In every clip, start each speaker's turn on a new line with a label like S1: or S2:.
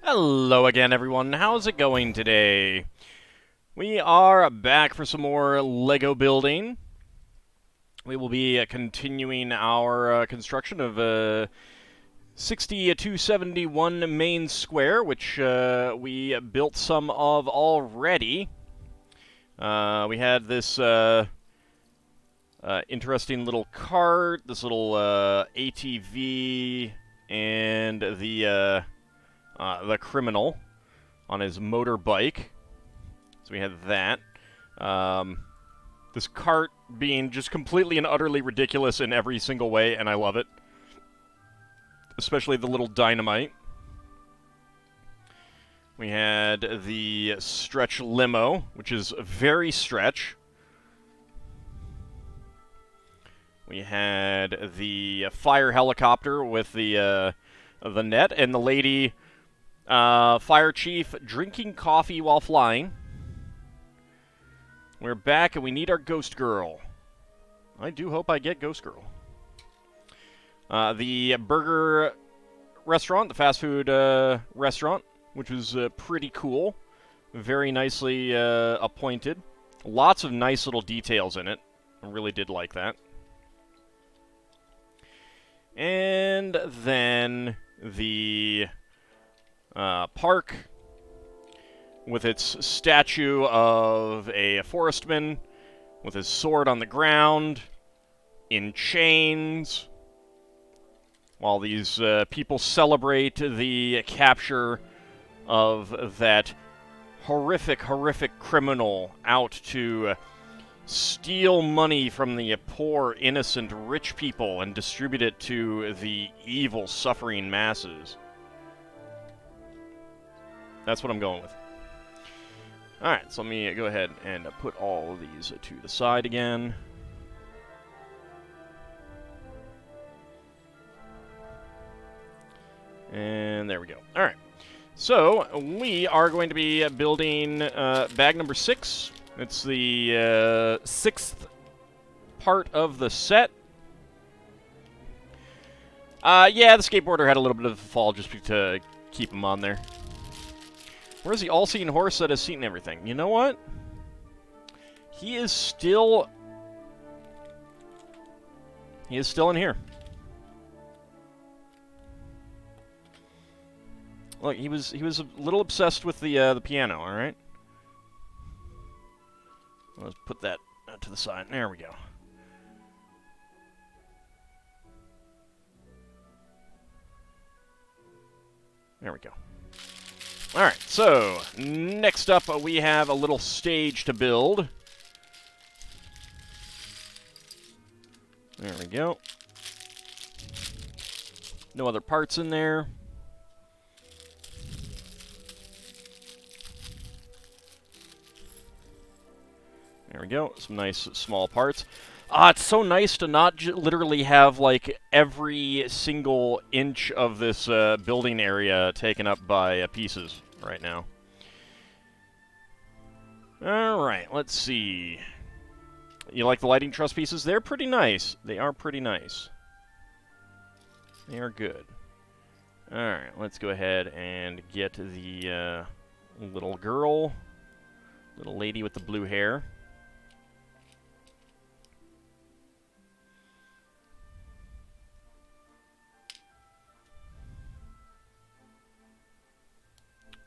S1: Hello again, everyone. How's it going today? We are back for some more Lego building. We will be continuing our construction of 6271 Main Square, which we built some of already. We had this interesting little cart, this little ATV, and the criminal on his motorbike. So we had that. This cart being just completely and utterly ridiculous in every single way, and I love it. Especially the little dynamite. We had the stretch limo, which is very stretch. We had the fire helicopter with the net, and the lady fire chief drinking coffee while flying. We're back, and we need our ghost girl. I do hope I get ghost girl. The burger restaurant, the fast food restaurant, which was pretty cool. Very nicely appointed. Lots of nice little details in it. I really did like that. And then the park with its statue of a forestman with his sword on the ground, in chains, while these people celebrate the capture of that horrific, horrific criminal out to steal money from the poor, innocent, rich people and distribute it to the evil, suffering masses. That's what I'm going with. Alright, so let me go ahead and put all of these to the side again. And there we go. Alright, so we are going to be building bag number 6. It's the 6th part of the set. Yeah, the skateboarder had a little bit of a fall just to keep him on there. Where's the all-seeing horse that has seen everything? You know what? He is still in here. Look, he was a little obsessed with the piano. All right. Let's put that to the side. There we go. There we go. Alright, so next up we have a little stage to build. There we go. No other parts in there. There we go. Some nice small parts. It's so nice to not literally have, like, every single inch of this building area taken up by pieces right now. Alright, let's see. You like the lighting truss pieces? They're pretty nice. They are pretty nice. They are good. Alright, let's go ahead and get the little girl. Little lady with the blue hair.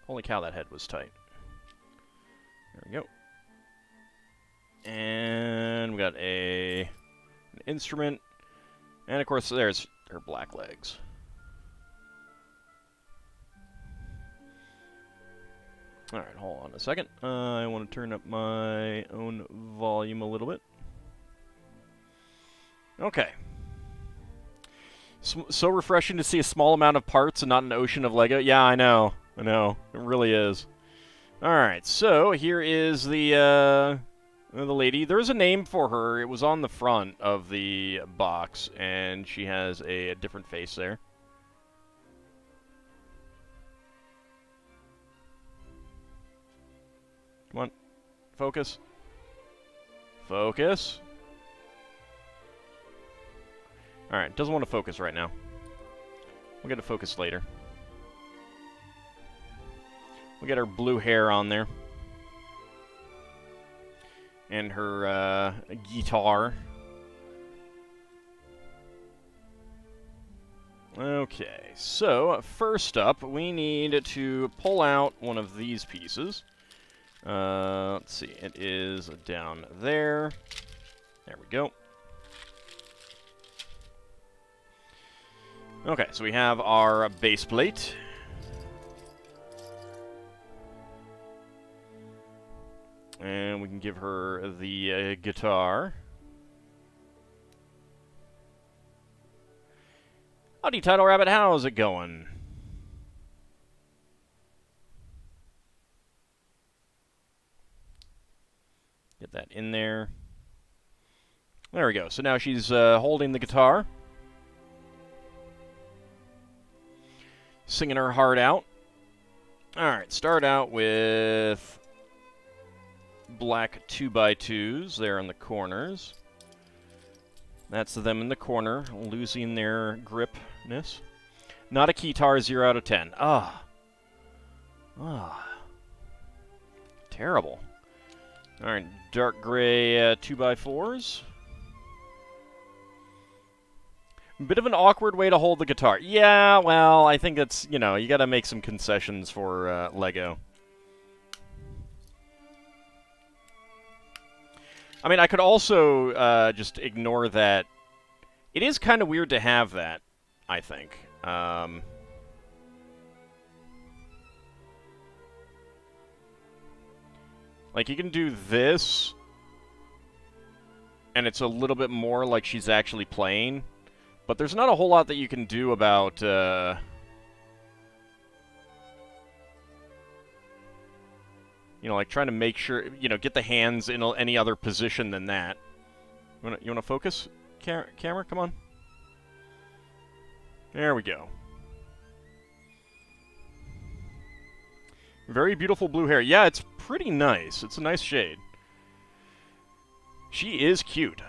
S1: Holy cow, that head was tight. There we go. And we got an instrument. And, of course, there's her black legs. Alright, hold on a second. I want to turn up my own volume a little bit. Okay. So refreshing to see a small amount of parts and not an ocean of Lego. Yeah, I know. I know. It really is. Alright, so here is the lady. There's a name for her. It was on the front of the box, and she has a different face there. Come on. Focus. Focus. Alright, doesn't want to focus right now. We'll get to focus later. We got her blue hair on there. And her guitar. Okay, so first up, we need to pull out one of these pieces. Let's see, it is down there. There we go. Okay, so we have our base plate. And we can give her the guitar. Howdy, Title Rabbit, how's it going? Get that in there. There we go. So now she's holding the guitar. Singing her heart out. Alright, start out with black 2x2s there in the corners. That's them in the corner, losing their gripness. Not a keytar, 0 out of 10. Ah. Terrible. Alright, dark gray 2x4s. Bit of an awkward way to hold the guitar. Yeah, well, I think that's, you know, you gotta make some concessions for Lego. I mean, I could also just ignore that. It is kind of weird to have that, I think. Like, you can do this, and it's a little bit more like she's actually playing. But there's not a whole lot that you can do about, you know, like trying to make sure, you know, get the hands in any other position than that. You wanna focus? Camera, come on. There we go. Very beautiful blue hair. Yeah, it's pretty nice. It's a nice shade. She is cute.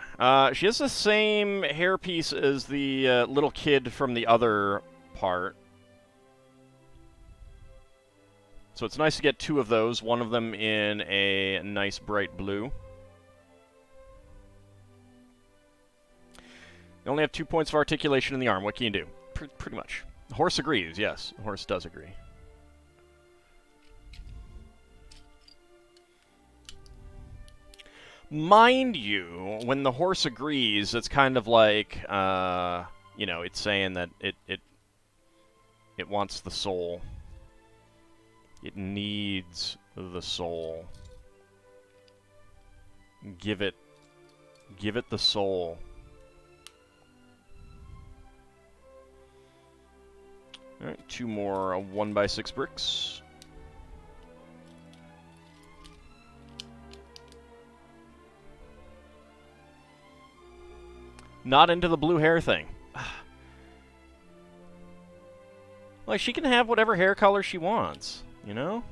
S1: She has the same hairpiece as the little kid from the other part. So it's nice to get two of those, one of them in a nice bright blue. You only have 2 points of articulation in the arm. What can you do? Pretty much. The horse agrees, yes. The horse does agree. Mind you, when the horse agrees, it's kind of like, you know, it's saying that it wants the soul. It needs the soul. Give it the soul. Alright, 2 more 1x6 bricks. Not into the blue hair thing. Like, she can have whatever hair color she wants, you know?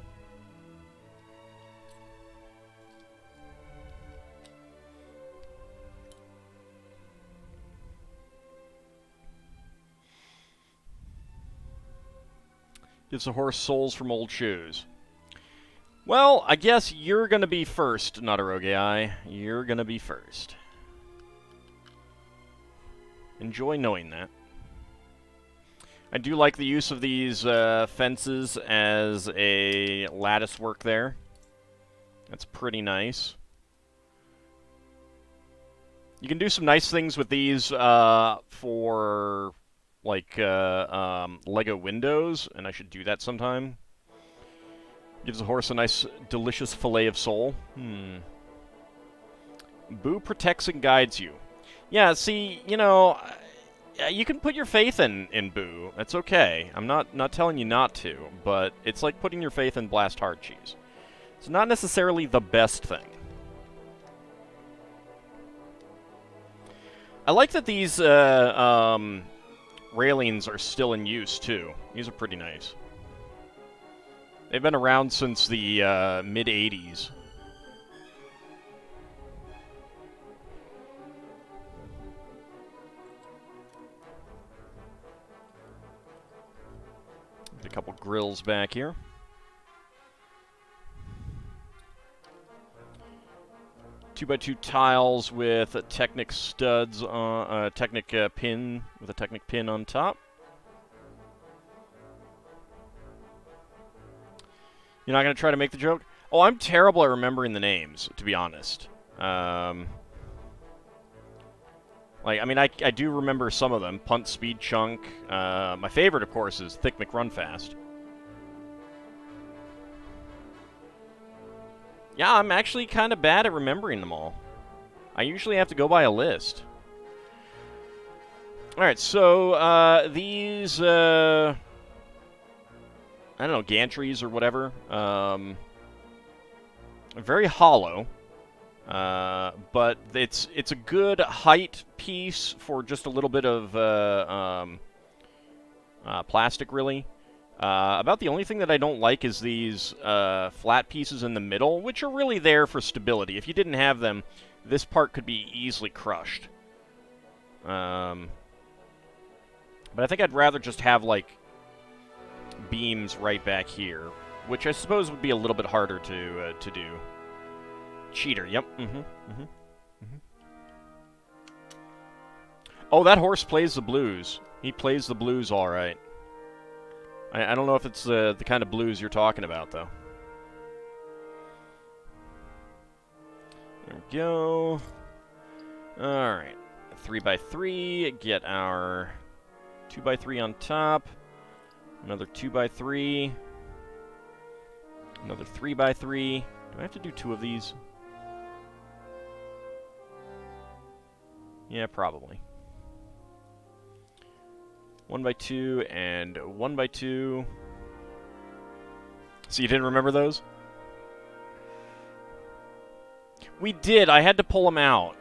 S1: Gives the horse souls from old shoes. Well, I guess you're gonna be first, Nadarogai. You're gonna be first. Enjoy knowing that. I do like the use of these fences as a lattice work there. That's pretty nice. You can do some nice things with these for, like, Lego windows, and I should do that sometime. Gives the horse a nice, delicious fillet of soul. Boo protects and guides you. Yeah, see, you know, you can put your faith in Boo. That's okay. I'm not telling you not to, but it's like putting your faith in Blast Hard Cheese. It's not necessarily the best thing. I like that these railings are still in use, too. These are pretty nice. They've been around since the mid-'80s. A couple grills back here. 2x2 tiles with a Technic studs on a Technic pin with a Technic pin on top. You're not gonna try to make the joke? Oh, I'm terrible at remembering the names, to be honest. Like, I mean, I do remember some of them. Punt, Speed, Chunk. My favorite, of course, is Thick McRunFast. Yeah, I'm actually kind of bad at remembering them all. I usually have to go by a list. Alright, so, these, I don't know, gantries or whatever, very hollow. But it's a good height piece for just a little bit of plastic, really. About the only thing that I don't like is these flat pieces in the middle, which are really there for stability. If you didn't have them, this part could be easily crushed. But I think I'd rather just have, like, beams right back here, which I suppose would be a little bit harder to do. Cheater, yep. Oh, that horse plays the blues. He plays the blues all right. I don't know if it's the kind of blues you're talking about, though. There we go. Alright. 3x3. Get our 2x3 on top. Another 2x3. Another 3x3. Do I have to do 2 of these? Yeah, probably. 1x2 and 1x2. So you didn't remember those? We did. I had to pull him out.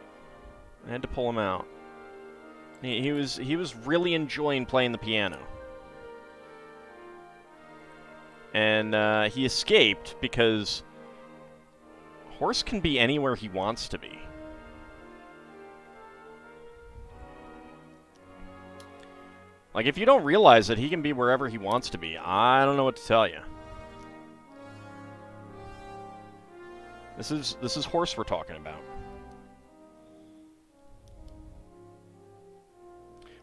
S1: He was really enjoying playing the piano. And he escaped because Horse can be anywhere he wants to be. Like, if you don't realize that he can be wherever he wants to be, I don't know what to tell you. This is Horse we're talking about.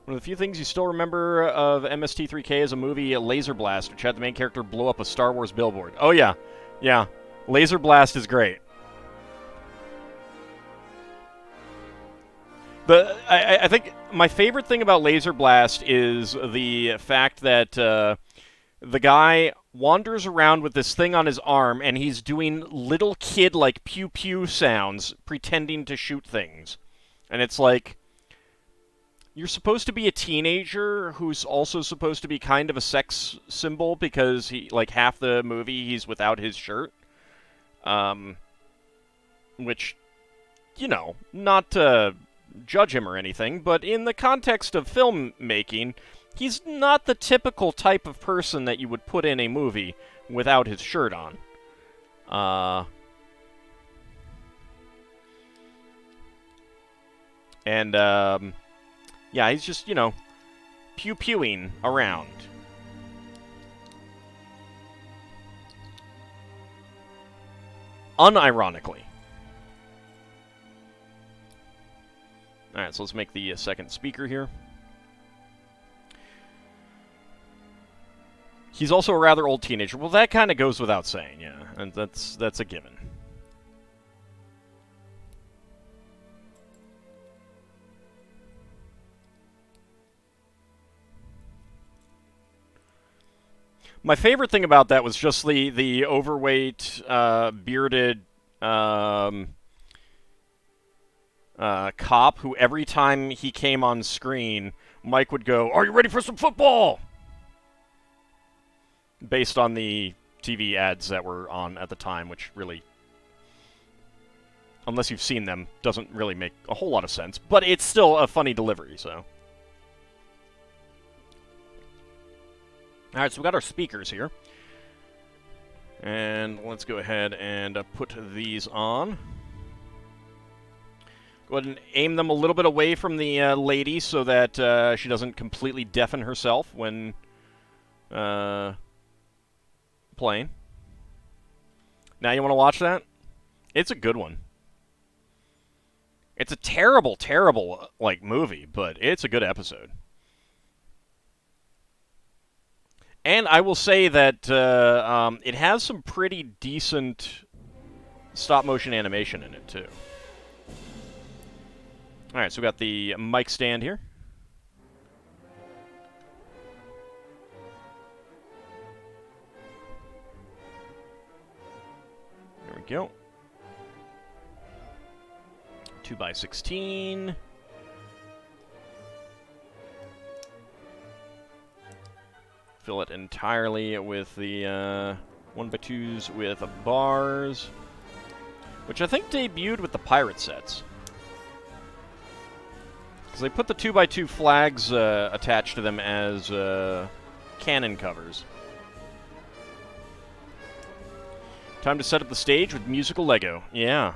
S1: One of the few things you still remember of MST3K is a movie, Laser Blast, which had the main character blow up a Star Wars billboard. Oh yeah, yeah. Laser Blast is great. I think my favorite thing about Laser Blast is the fact that the guy wanders around with this thing on his arm, and he's doing little kid-like pew-pew sounds, pretending to shoot things. And it's like, you're supposed to be a teenager who's also supposed to be kind of a sex symbol, because he, like, half the movie he's without his shirt. Which, you know, not to judge him or anything, but in the context of filmmaking, he's not the typical type of person that you would put in a movie without his shirt on. Yeah, he's just, you know, pew-pewing around. Unironically. Alright, so let's make the second speaker here. He's also a rather old teenager. Well, that kind of goes without saying, yeah. And that's a given. My favorite thing about that was just the overweight, bearded cop who every time he came on screen, Mike would go, "Are you ready for some football?" Based on the TV ads that were on at the time, which really, unless you've seen them, doesn't really make a whole lot of sense. But it's still a funny delivery, so. Alright, so we got our speakers here. And let's go ahead and put these on. Go ahead and aim them a little bit away from the lady so that she doesn't completely deafen herself when playing. Now you want to watch that? It's a good one. It's a terrible, terrible, like, movie, but it's a good episode. And I will say that it has some pretty decent stop-motion animation in it, too. Alright, so we got the mic stand here. There we go. 2x16. Fill it entirely with the 1x2s with bars, which I think debuted with the pirate sets. Because they put the 2x2 flags attached to them as cannon covers. Time to set up the stage with musical Lego. Yeah.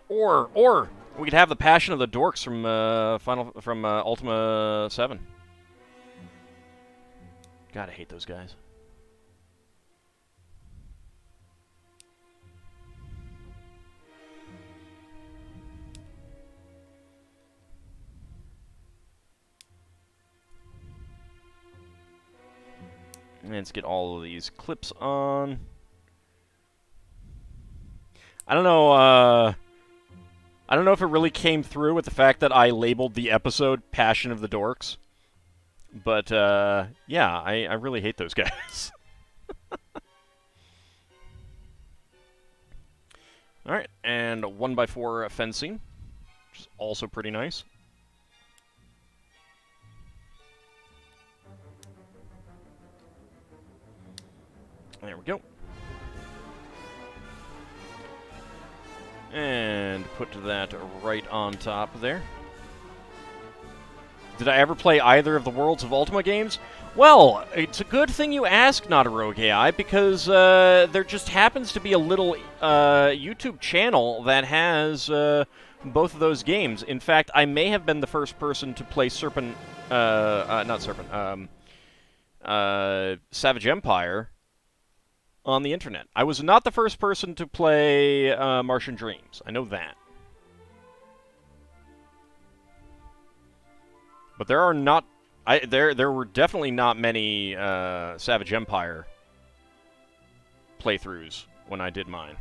S1: Or we could have the Passion of the Dorks from Ultima 7. God, I hate those guys. Let's get all of these clips on. I don't know if it really came through with the fact that I labeled the episode Passion of the Dorks. But, yeah, I really hate those guys. Alright, and 1x4 fencing, which is also pretty nice. There we go. And put that right on top there. Did I ever play either of the Worlds of Ultima games? Well, it's a good thing you ask, Not a Rogue AI, because there just happens to be a little YouTube channel that has both of those games. In fact, I may have been the first person to play Savage Empire on the internet. I was not the first person to play Martian Dreams. I know that. But there are not... there were definitely not many Savage Empire playthroughs when I did mine.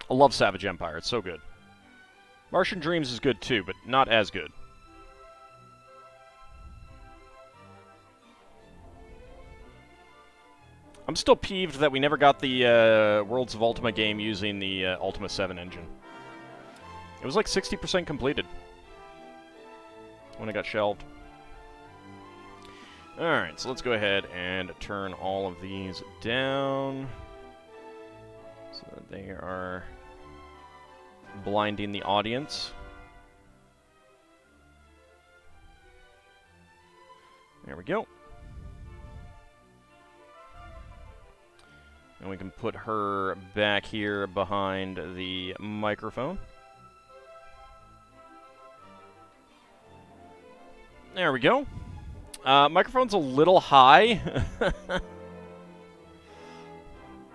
S1: I love Savage Empire. It's so good. Martian Dreams is good too, but not as good. I'm still peeved that we never got the Worlds of Ultima game using the Ultima 7 engine. It was like 60% completed when it got shelved. Alright, so let's go ahead and turn all of these down so that they are blinding the audience. There we go. And we can put her back here behind the microphone. There we go. Microphone's a little high.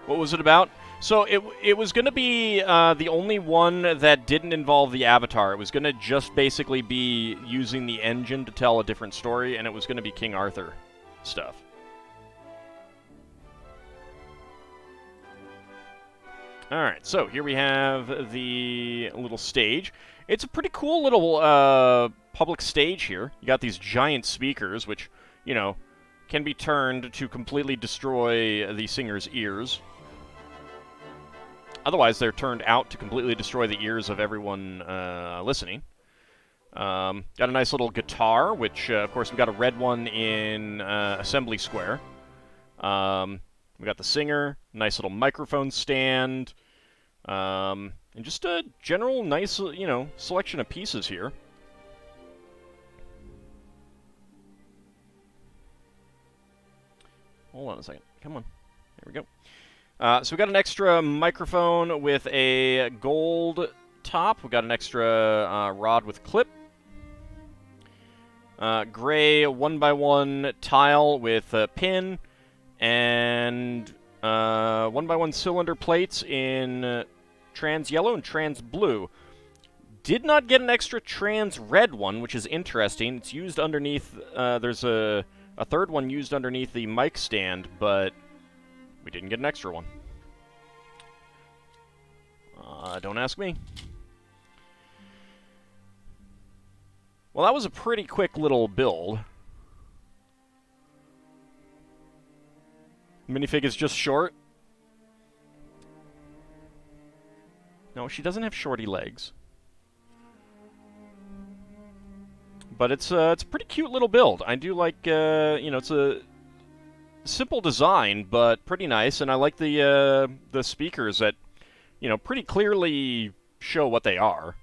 S1: What was it about? So it was going to be the only one that didn't involve the avatar. It was going to just basically be using the engine to tell a different story, and it was going to be King Arthur stuff. Alright, so here we have the little stage. It's a pretty cool little public stage here. You got these giant speakers, which, you know, can be turned to completely destroy the singer's ears. Otherwise, they're turned out to completely destroy the ears of everyone listening. Got a nice little guitar, which, of course, we've got a red one in Assembly Square. We got the singer, nice little microphone stand, and just a general nice, you know, selection of pieces here. Hold on a second. Come on. There we go. So we got an extra microphone with a gold top. We've got an extra rod with clip. Gray 1x1 tile with a pin. And 1x1 cylinder plates in trans yellow and trans blue. Did not get an extra trans red one, which is interesting. It's used underneath, there's a third one used underneath the mic stand, but we didn't get an extra one. Don't ask me. Well, that was a pretty quick little build. Minifig is just short. No, she doesn't have shorty legs. But it's a pretty cute little build. I do like, you know, it's a simple design, but pretty nice. And I like the speakers that, you know, pretty clearly show what they are.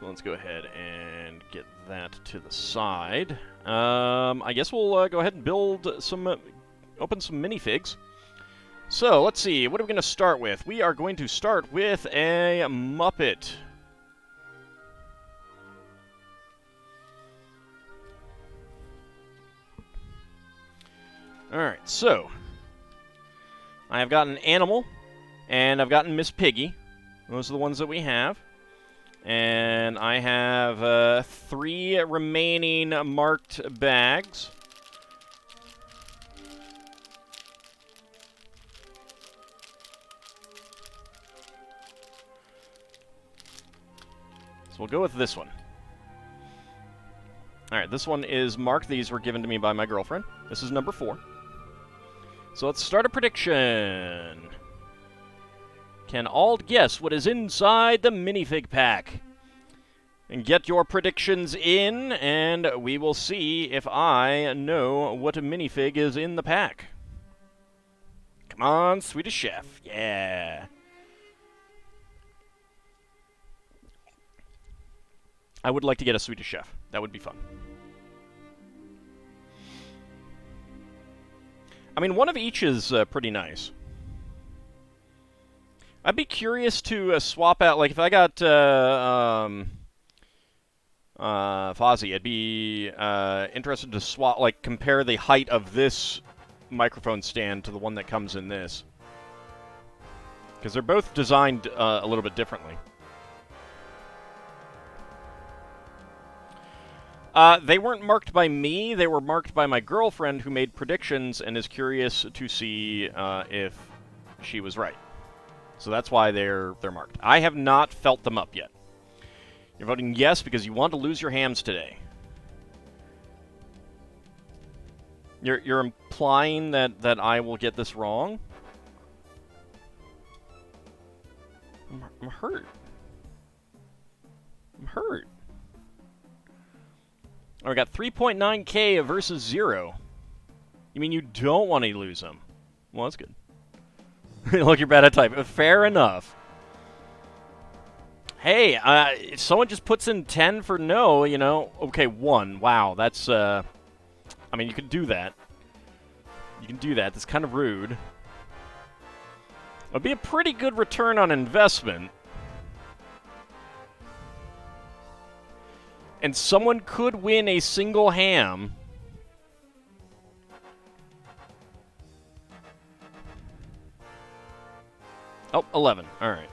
S1: Let's go ahead and get that to the side. I guess we'll go ahead and build some, open some minifigs. So, let's see, what are we going to start with? We are going to start with a Muppet. Alright, so, I have got an animal, and I've gotten Miss Piggy. Those are the ones that we have. And I have 3 remaining marked bags. So we'll go with this one. Alright, this one is marked. These were given to me by my girlfriend. This is number 4. So let's start a prediction. Can Ald guess what is inside the minifig pack? And get your predictions in, and we will see if I know what a minifig is in the pack. Come on, Swedish Chef. Yeah. I would like to get a Swedish Chef. That would be fun. I mean, one of each is pretty nice. I'd be curious to swap out, like, if I got Fozzie, I'd be interested to swap, like, compare the height of this microphone stand to the one that comes in this. Because they're both designed a little bit differently. They weren't marked by me, they were marked by my girlfriend who made predictions and is curious to see if she was right. So that's why they're marked. I have not felt them up yet. You're voting yes because you want to lose your hams today. You're implying that I will get this wrong? I'm hurt. I'm hurt. Oh, we got 3.9k versus 0. You mean you don't want to lose them? Well, that's good. Look, you're bad at type. Fair enough. Hey, if someone just puts in 10 for no, you know, okay, 1. Wow, that's, I mean, you can do that. You can do that. That's kind of rude. It'll be a pretty good return on investment. And someone could win a single ham. Oh, 11. All right.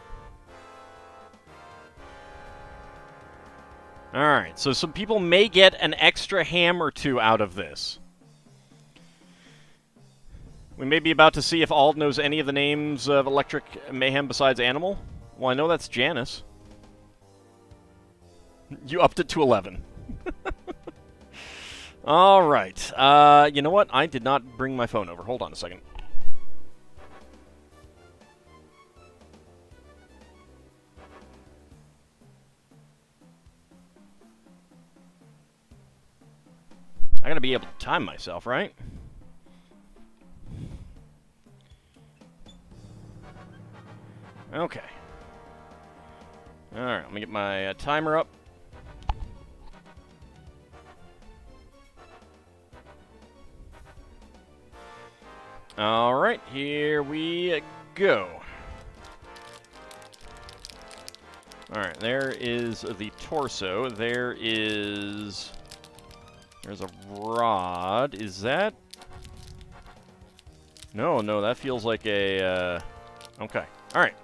S1: All right, so some people may get an extra ham or 2 out of this. We may be about to see if Ald knows any of the names of Electric Mayhem besides Animal. Well, I know that's Janice. You upped it to 11. All right. You know what? I did not bring my phone over. Hold on a second. I gotta be able to time myself, right? Okay. Alright, let me get my timer up. Alright, here we go. Alright, there is the torso. There's a rod. Is that... No, that feels like a, Okay. Alright.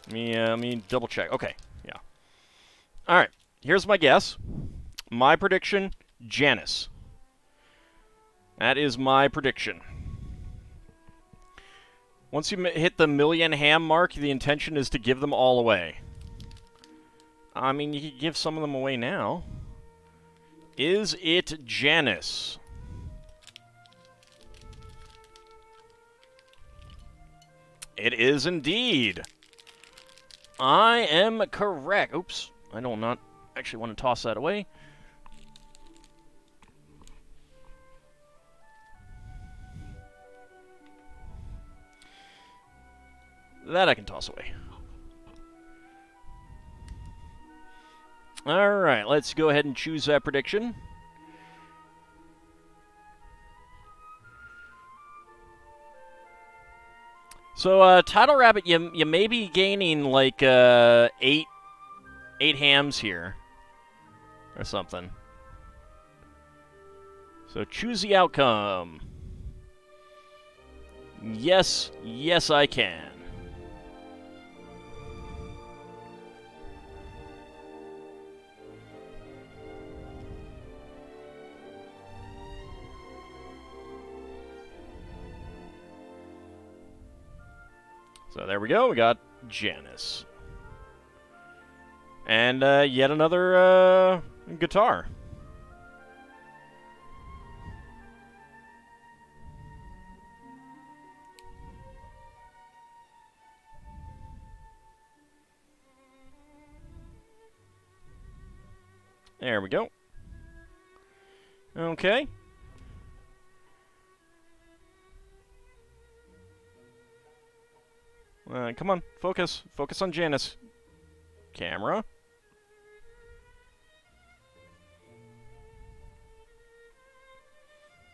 S1: Let me double check. Okay, yeah. Alright, here's my guess. My prediction, Janice. That is my prediction. Once you hit the million ham mark, the intention is to give them all away. I mean, you could give some of them away now. Is it Janice? It is indeed. I am correct. Oops. I don't not actually want to toss that away. That I can toss away. Alright, let's go ahead and choose that prediction. So, Title Rabbit, you may be gaining, like, 8 hams here. Or something. So, choose the outcome. Yes, I can. So there we go, we got Janice. And yet another guitar. There we go. Okay. Come on, focus. Focus on Janice. Camera.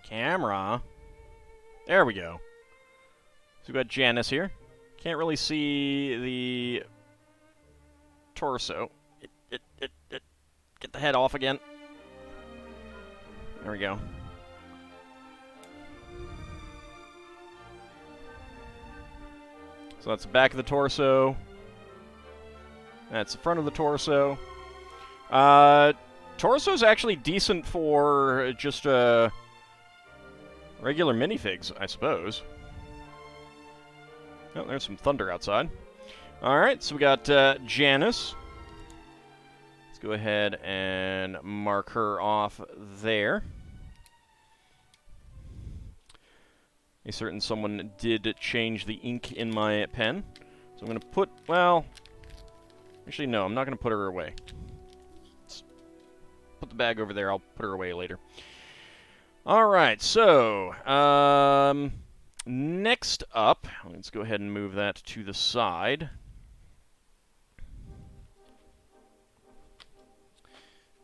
S1: Camera. There we go. So we got Janice here. Can't really see the torso. Get the head off again. There we go. So that's the back of the torso. That's the front of the torso. Torso's actually decent for just regular minifigs, I suppose. Oh, there's some thunder outside. Alright, so we got Janice. Let's go ahead and mark her off there. A certain someone did change the ink in my pen. So I'm going to put, well, actually no, I'm not going to put her away. Let's put the bag over there, I'll put her away later. Alright, so, next up, let's go ahead and move that to the side.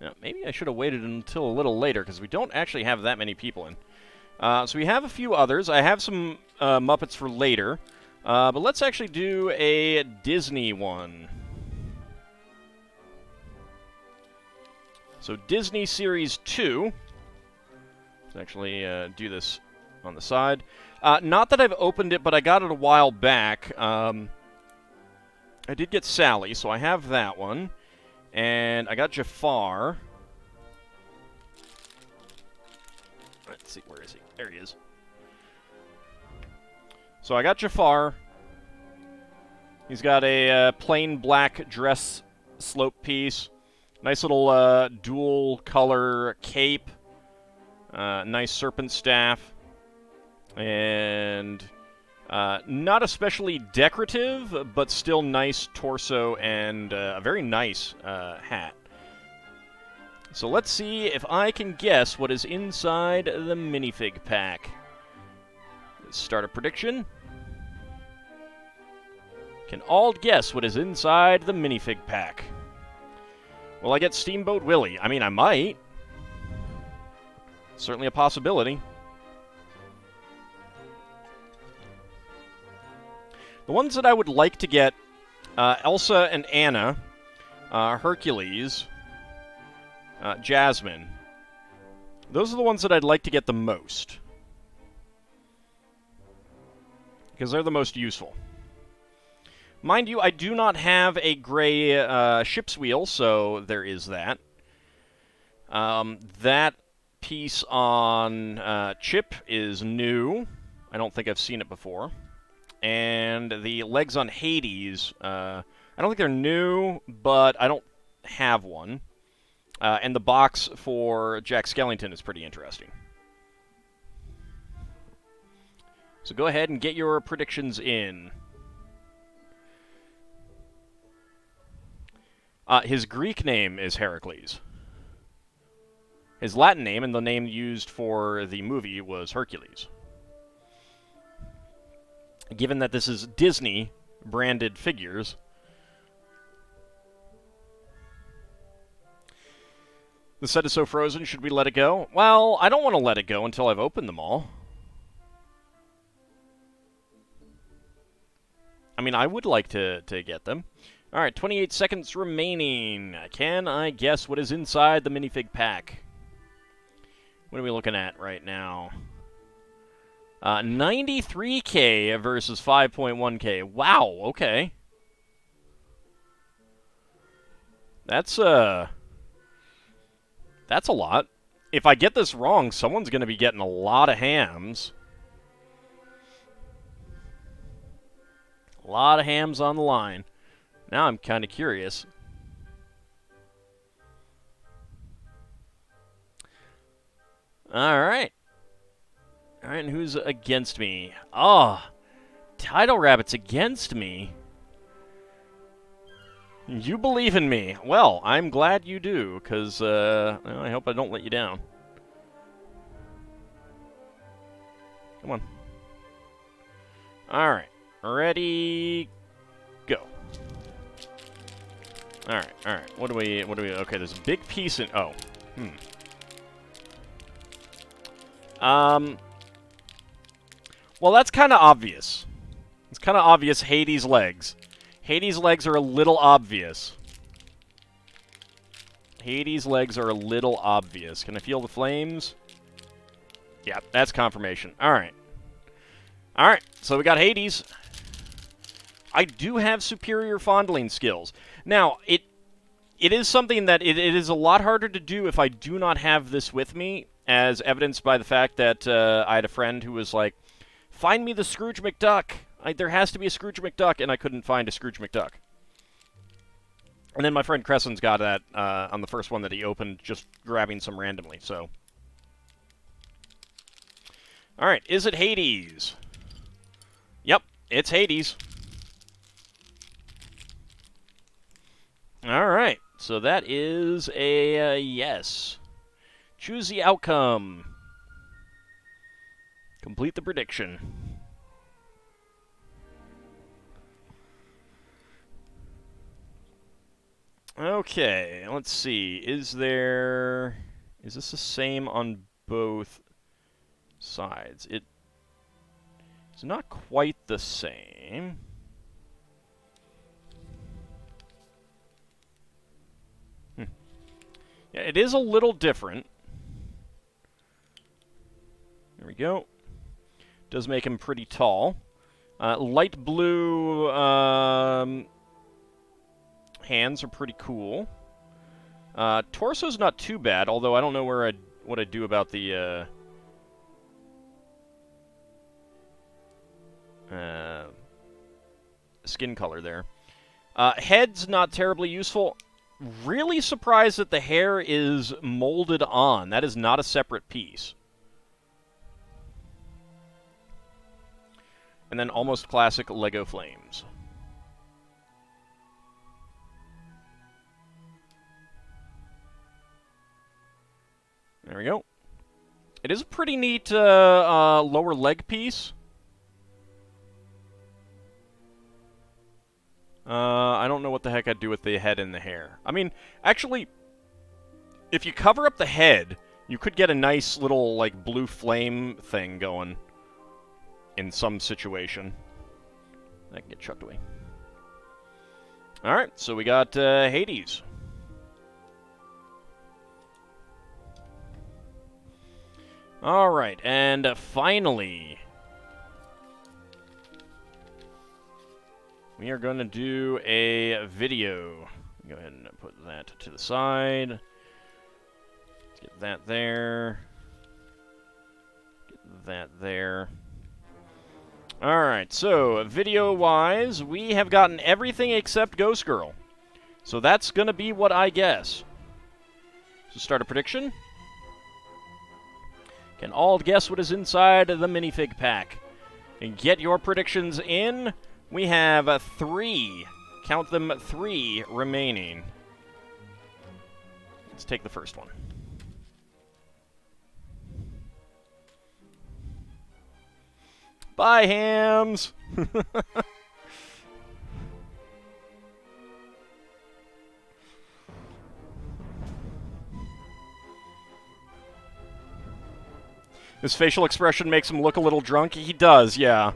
S1: Now, maybe I should have waited until a little later, because we don't actually have that many people in. So we have a few others. I have some Muppets for later. But let's actually do a Disney one. So Disney Series 2. Let's actually do this on the side. Not that I've opened it, but I got it a while back. I did get Sally, so I have that one. And I got Jafar. Let's see, where is he? There he is. So I got Jafar. He's got a plain black dress slope piece. Nice little dual color cape. Nice serpent staff. And not especially decorative, but still nice torso and a very nice hat. So let's see if I can guess what is inside the minifig pack. Let's start a prediction. Can Ald guess what is inside the minifig pack? Will I get Steamboat Willie? I mean, I might. Certainly a possibility. The ones that I would like to get Elsa and Anna, Hercules, Jasmine. Those are the ones that I'd like to get the most. Because they're the most useful. Mind you, I do not have a gray ship's wheel, so there is that. That piece on Chip is new. I don't think I've seen it before. And the legs on Hades, I don't think they're new, but I don't have one. And the box for Jack Skellington is pretty interesting. So go ahead and get your predictions in. His Greek name is Heracles. His Latin name and the name used for the movie was Hercules. Given that this is Disney-branded figures, the set is so frozen, should we let it go? Well, I don't want to let it go until I've opened them all. I mean, I would like to get them. Alright, 28 seconds remaining. Can I guess what is inside the minifig pack? What are we looking at right now? 93K versus 5.1K. Wow, okay. That's a lot. If I get this wrong, someone's going to be getting a lot of hams. A lot of hams on the line. Now I'm kind of curious. Alright. Alright, and who's against me? Oh, Tidal Rabbit's against me. You believe in me. Well, I'm glad you do, because I hope I don't let you down. Come on. Alright. Ready, go. Alright. What do we, okay, there's a big piece in, well, that's kind of obvious. It's kind of obvious Hades' legs. Hades' legs are a little obvious. Hades' legs are a little obvious. Can I feel the flames? Yeah, that's confirmation. Alright. Alright, so we got Hades. I do have superior fondling skills. Now, it is something that it is a lot harder to do if I do not have this with me, as evidenced by the fact that I had a friend who was like, find me the Scrooge McDuck. There has to be a Scrooge McDuck, and I couldn't find a Scrooge McDuck. And then my friend Crescent's got that on the first one that he opened, just grabbing some randomly, so. Alright, is it Hades? Yep, it's Hades. Alright, so that is a yes. Choose the outcome. Complete the prediction. Okay, let's see. Is this the same on both sides? It's not quite the same. Yeah, it is a little different. There we go. Does make him pretty tall. Light blue hands are pretty cool. Torso's not too bad, although I don't know what I'd do about the skin color there. Head's not terribly useful. Really surprised that the hair is molded on. That is not a separate piece. And then almost classic Lego flames. There we go. It is a pretty neat lower leg piece. I don't know what the heck I'd do with the head and the hair. I mean, actually, if you cover up the head, you could get a nice little, like, blue flame thing going in some situation. That can get chucked away. Alright, so we got Hades. Alright, and finally, we are going to do a video. Go ahead and put that to the side. Let's get that there. Get that there. Alright, so video-wise, we have gotten everything except Ghost Girl. So that's going to be what I guess. So start a prediction. Can all guess what is inside the minifig pack? And get your predictions in. We have 3. Count them, 3 remaining. Let's take the first one. Bye, hams! His facial expression makes him look a little drunk. He does, yeah.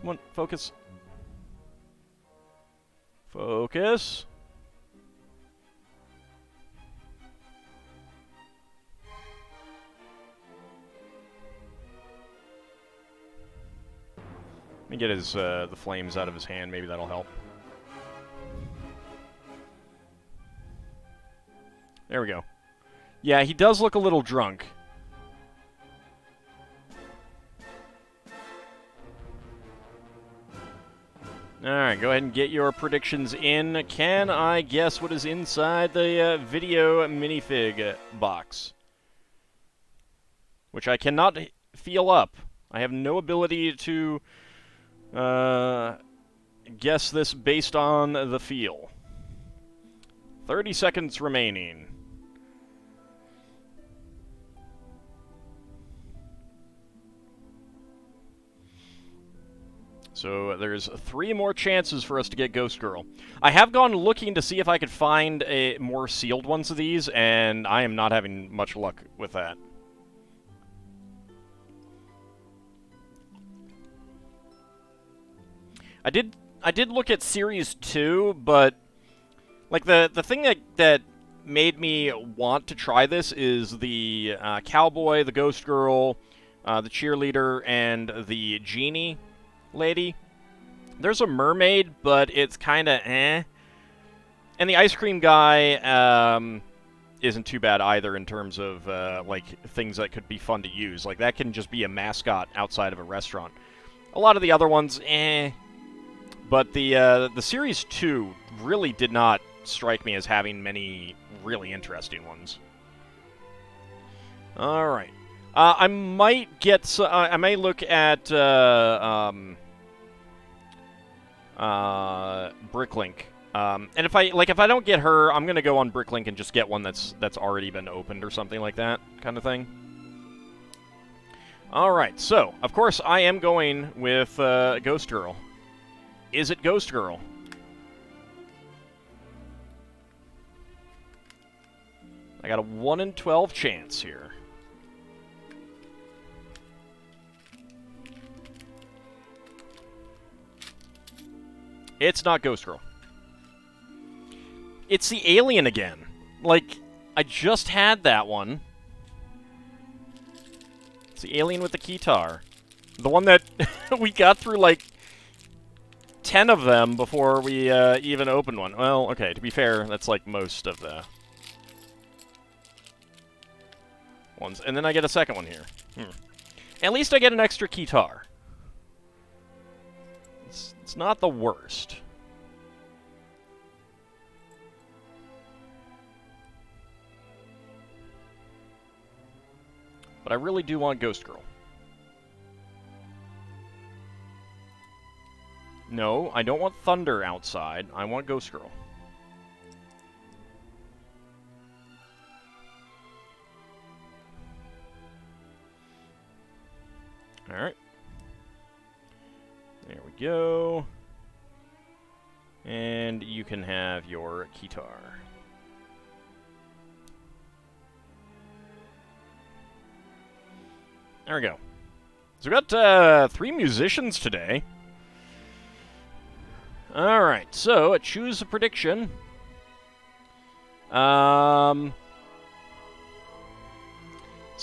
S1: Come on, focus. Focus. Let me get his the flames out of his hand. Maybe that'll help. There we go. Yeah, he does look a little drunk. Alright, go ahead and get your predictions in. Can I guess what is inside the Vidiyo minifig box? Which I cannot feel up. I have no ability to guess this based on the feel. 30 seconds remaining. So there's 3 more chances for us to get Ghost Girl. I have gone looking to see if I could find more sealed ones of these, and I am not having much luck with that. I did look at Series 2, but like the thing that made me want to try this is the cowboy, the Ghost Girl, the cheerleader, and the genie lady. There's a mermaid, but it's kind of eh. And the ice cream guy isn't too bad either in terms of like things that could be fun to use. Like that can just be a mascot outside of a restaurant. A lot of the other ones, eh. But the Series 2 really did not strike me as having many really interesting ones. All right. I might get. I may look at Bricklink. And if I don't get her, I'm gonna go on Bricklink and just get one that's already been opened or something like that kind of thing. All right. So of course I am going with Ghost Girl. Is it Ghost Girl? I got a 1 in 12 chance here. It's not Ghost Girl. It's the alien again. Like, I just had that one. It's the alien with the keytar. The one that we got through, like, 10 of them before we even opened one. Well, okay, to be fair, that's like most of the ones. And then I get a second one here. At least I get an extra keytar. It's not the worst. But I really do want Ghost Girl. No, I don't want Thunder outside. I want Ghost Girl. Alright. There we go. And you can have your keytar. There we go. So we got 3 musicians today. Alright, so choose a prediction. So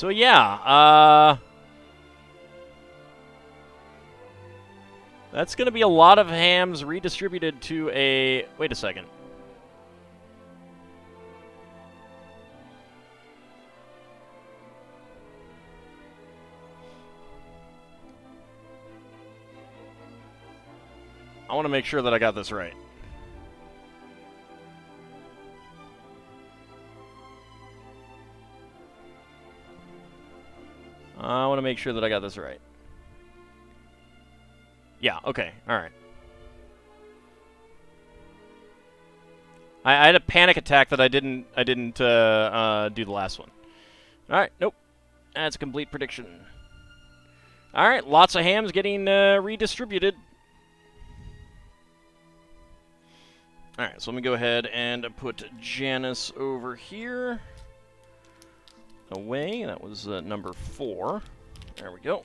S1: yeah, that's going to be a lot of hams redistributed to a... Wait a second. I want to make sure that I got this right. I want to make sure that I got this right. Yeah, okay, alright. I had a panic attack that I didn't do the last one. Alright, nope. That's a complete prediction. Alright, lots of hams getting redistributed. Alright, so let me go ahead and put Janice over here. Away. That was number 4. There we go.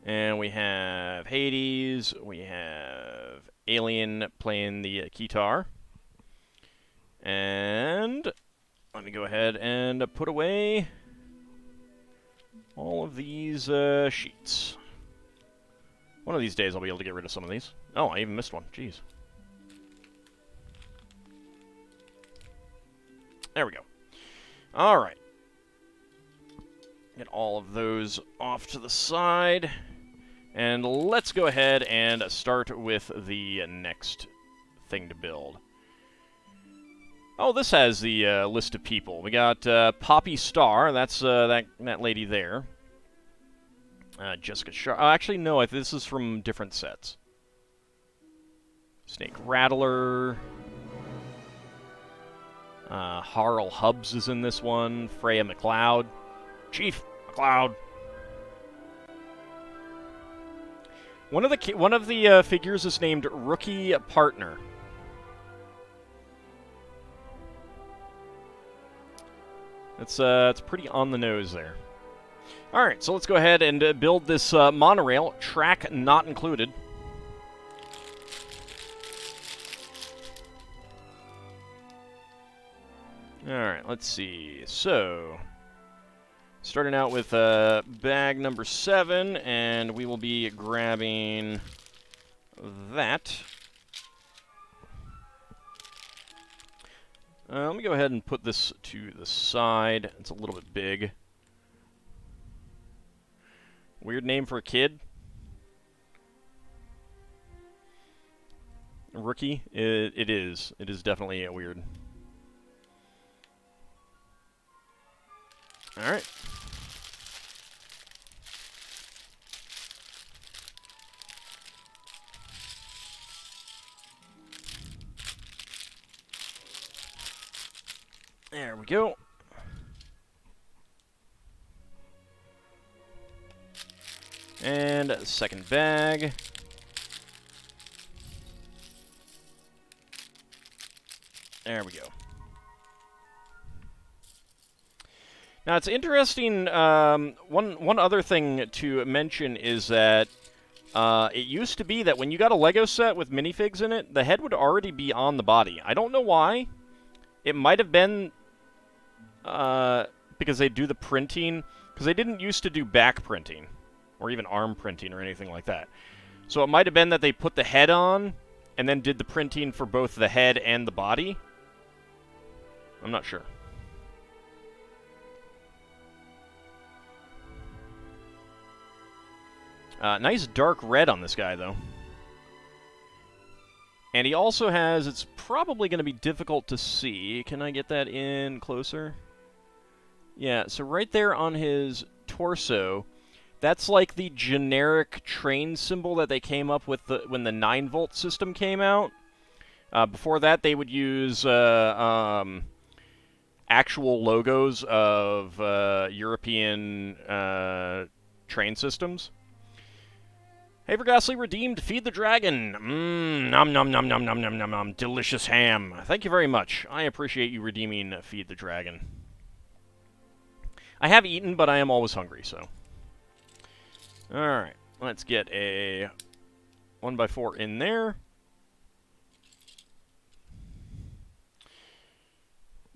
S1: And we have Hades. We have Alien playing the guitar. And let me go ahead and put away all of these sheets. One of these days I'll be able to get rid of some of these. Oh, I even missed one. Jeez. There we go. All right. Get all of those off to the side. And let's go ahead and start with the next thing to build. Oh, this has the list of people. We got Poppy Star. That's that lady there. Jessica Sharp. Oh, actually, no. This is from different sets. Snake Rattler. Harl Hubbs is in this one. Freya McLeod. Chief McLeod. One of the figures is named Rookie Partner. It's pretty on the nose there. All right, so let's go ahead and build this monorail. Track not included. Alright, let's see. So, starting out with bag number 7, and we will be grabbing that. Let me go ahead and put this to the side. It's a little bit big. Weird name for a kid. A rookie? It is. It is definitely weird. All right. There we go. And second bag. There we go. Now, it's interesting, one other thing to mention is that it used to be that when you got a Lego set with minifigs in it, the head would already be on the body. I don't know why. It might have been because they do the printing, because they didn't used to do back printing, or even arm printing or anything like that. So it might have been that they put the head on, and then did the printing for both the head and the body. I'm not sure. Nice dark red on this guy, though. And he also has, it's probably going to be difficult to see. Can I get that in closer? Yeah, so right there on his torso, that's like the generic train symbol that they came up with when the 9-volt system came out. Before that, they would use actual logos of European train systems. Hey, Vergasly redeemed Feed the Dragon. Nom nom nom nom nom nom nom nom. Delicious ham. Thank you very much. I appreciate you redeeming Feed the Dragon. I have eaten, but I am always hungry, so. Alright, let's get a 1x4 in there.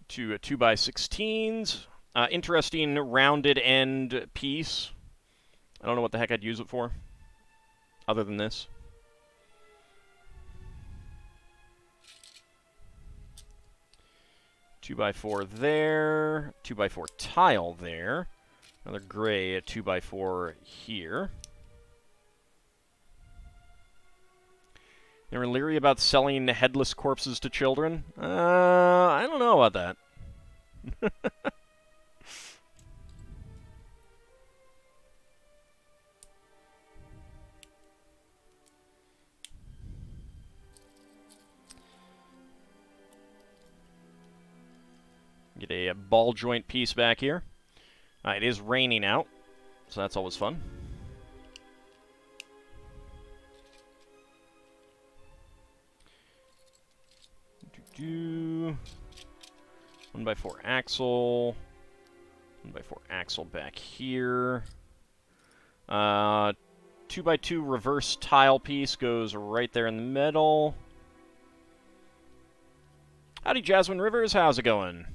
S1: To 2x16s. Interesting rounded end piece. I don't know what the heck I'd use it for, other than this. Two by four there. 2x4 tile there. Another gray 2x4 here. They're leery about selling headless corpses to children. I don't know about that. Get a ball joint piece back here. It is raining out, so that's always fun. Do 1x4 axle. 1x4 axle back here. 2x2 reverse tile piece goes right there in the middle. Howdy, Jasmine Rivers. How's it going?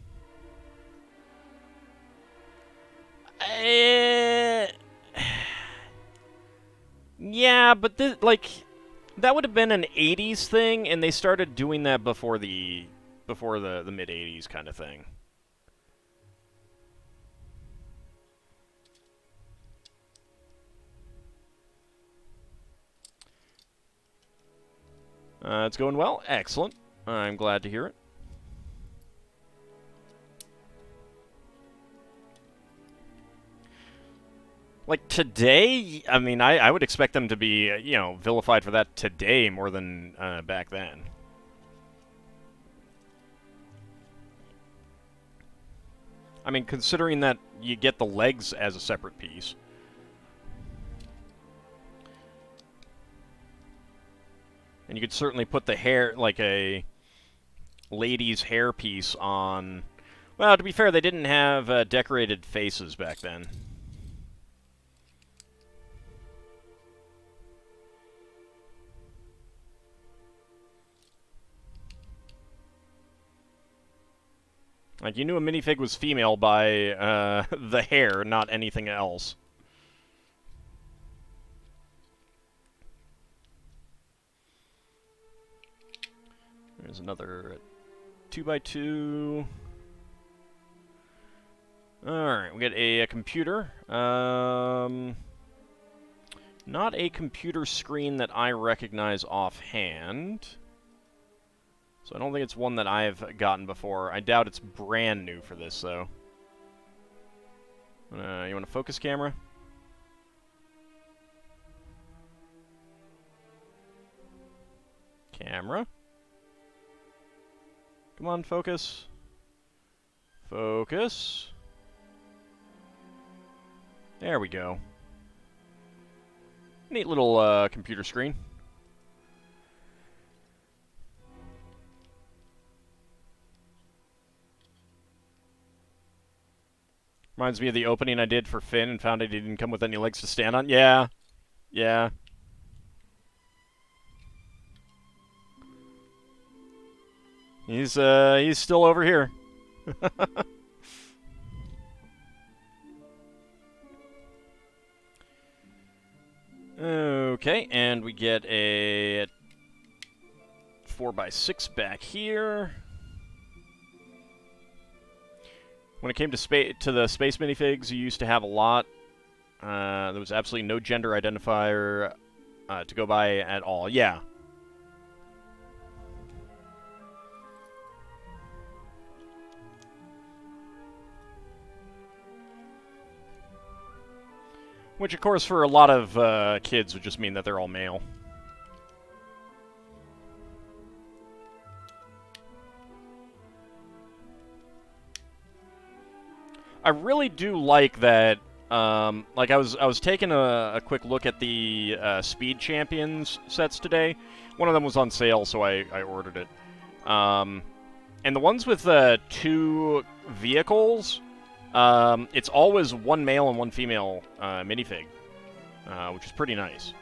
S1: Yeah, but this, like, that would have been an 80s thing, and they started doing that before the mid-80s kind of thing. It's going well. Excellent. I'm glad to hear it. Like, today, I mean, I would expect them to be, you know, vilified for that today more than back then. I mean, considering that you get the legs as a separate piece. And you could certainly put the hair, like a lady's hair piece on... Well, to be fair, they didn't have decorated faces back then. Like, you knew a minifig was female by the hair, not anything else. There's another 2x2. Alright, we get a computer. Not a computer screen that I recognize offhand. So I don't think it's one that I've gotten before. I doubt it's brand new for this, though. You want a focus camera? Camera? Come on, focus. Focus. There we go. Neat little computer screen. Reminds me of the opening I did for Finn and found out he didn't come with any legs to stand on. Yeah. Yeah. He's still over here. Okay, and we get a 4x6 back here. When it came to the space minifigs, you used to have a lot. There was absolutely no gender identifier to go by at all. Yeah. Which, of course, for a lot of kids would just mean that they're all male. I really do like that. Like I was taking a quick look at the Speed Champions sets today. One of them was on sale, so I ordered it. And the ones with 2 vehicles, it's always one male and one female minifig. which is pretty nice.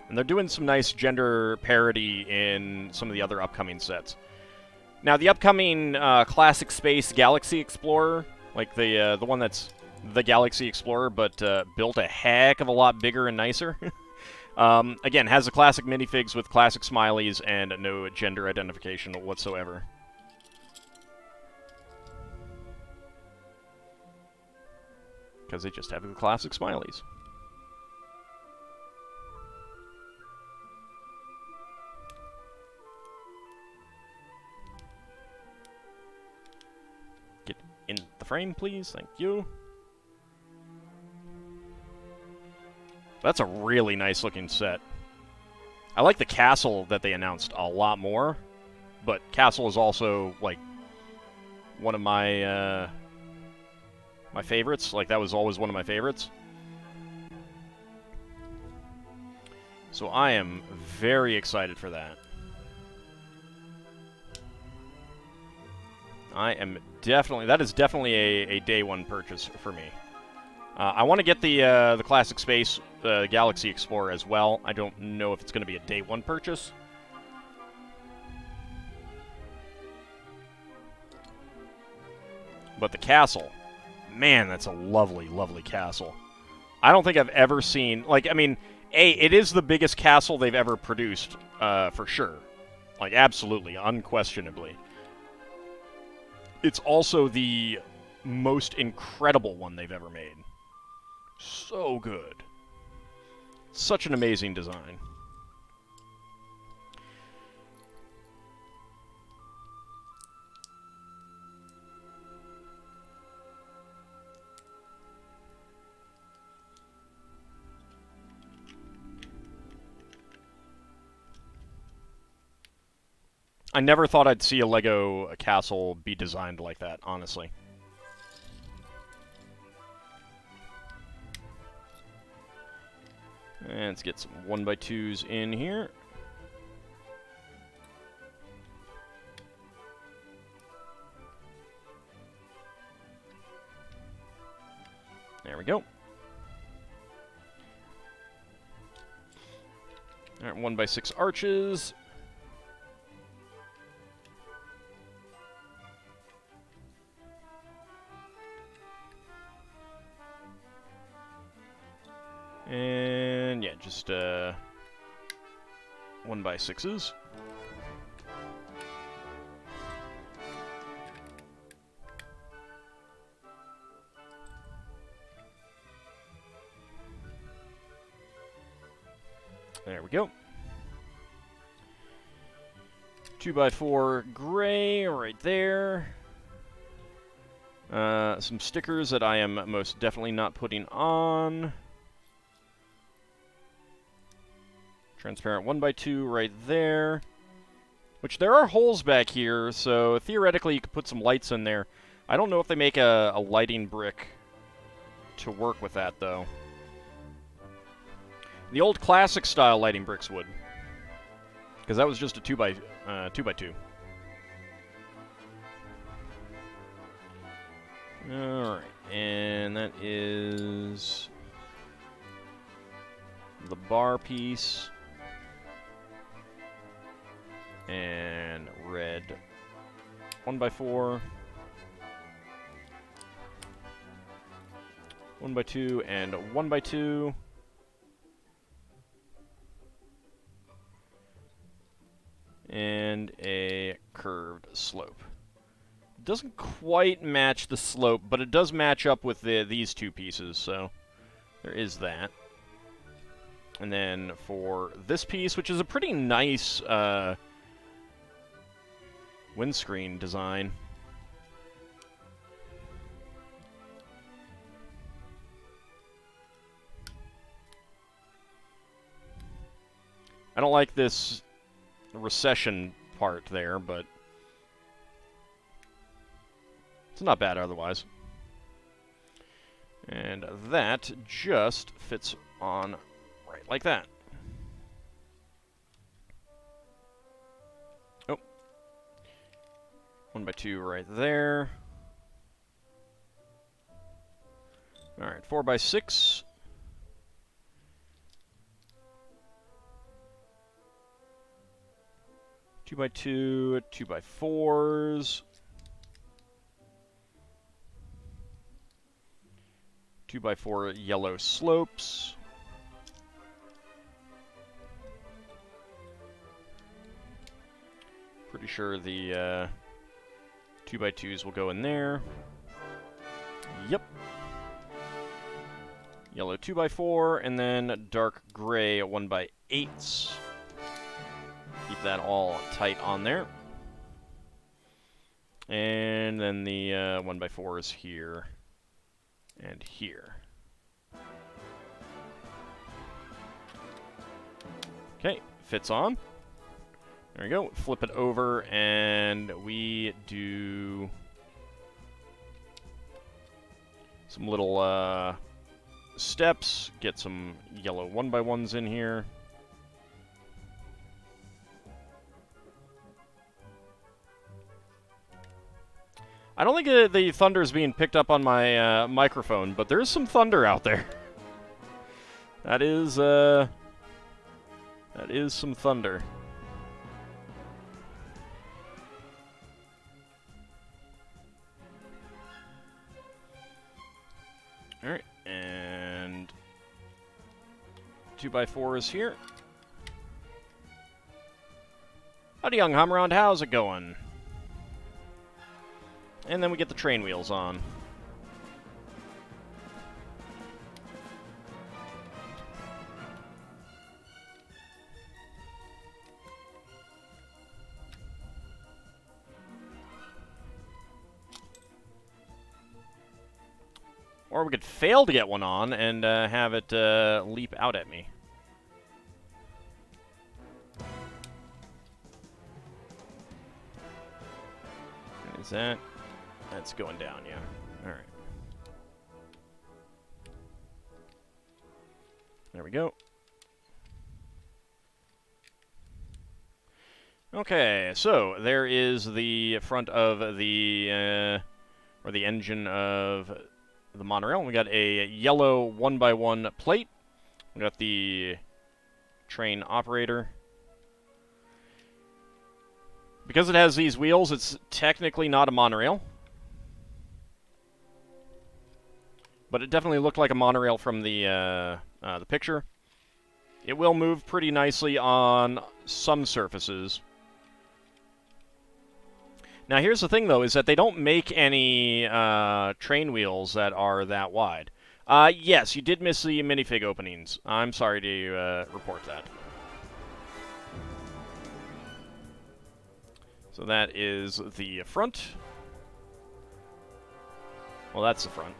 S1: And they're doing some nice gender parity in some of the other upcoming sets. Now, the upcoming Classic Space Galaxy Explorer, like the one that's the Galaxy Explorer, but built a heck of a lot bigger and nicer. Again, has the classic minifigs with classic smileys and no gender identification whatsoever. Because they just have the classic smileys. Get in the frame, please. Thank you. That's a really nice looking set. I like the castle that they announced a lot more, but castle is also like one of my my favorites. Like that was always one of my favorites. So I am very excited for that. That is definitely a day one purchase for me. I want to get the Classic Space Galaxy Explorer as well. I don't know if it's going to be a day one purchase. But the castle, man, that's a lovely, lovely castle. I don't think I've ever seen, like, I mean, it is the biggest castle they've ever produced, for sure. Like, absolutely, unquestionably. It's also the most incredible one they've ever made. So good. Such an amazing design. I never thought I'd see a Lego castle be designed like that, honestly. And let's get some 1x2s in here. There we go. Alright, 1x6 arches. And yeah, just 1x6s. There we go. 2x4 gray right there. Some stickers that I am most definitely not putting on. Transparent 1x2 right there. Which there are holes back here, so theoretically you could put some lights in there. I don't know if they make a lighting brick to work with that, though. The old classic style lighting bricks would. Because that was just a 2x2. Alright, and that is the bar piece. And red 1x4. 1x2 and 1x2. And a curved slope. Doesn't quite match the slope, but it does match up with these two pieces, so there is that. And then for this piece, which is a pretty nice windscreen design. I don't like this recession part there, but it's not bad otherwise. And that just fits on right like that. Oh. 1x2 right there. Alright, 4x6. Two by 2, 2x4s. 2x4 yellow slopes. Pretty sure the 2x2s will go in there. Yep. Yellow 2x4, and then dark gray 1x8s. Keep that all tight on there. And then the 1x4s here and here. Okay, fits on. There we go. Flip it over, and we do some little steps. Get some yellow 1x1s in here. I don't think the thunder is being picked up on my microphone, but there's some thunder out there. That is some thunder. All right, and 2x4 is here. Howdy, young Hummerond, how's it going? And then we get the train wheels on. Or we could fail to get one on and have it leap out at me. Is that? That's going down, yeah. All right. There we go. Okay, so there is the front of the, or the engine of the monorail. We got a yellow 1x1 plate. We got the train operator. Because it has these wheels, it's technically not a monorail. But it definitely looked like a monorail from the picture. It will move pretty nicely on some surfaces. Now, here's the thing, though, is that they don't make any train wheels that are that wide. Yes, you did miss the minifig openings. I'm sorry to report that. So that is the front. Well, that's the front.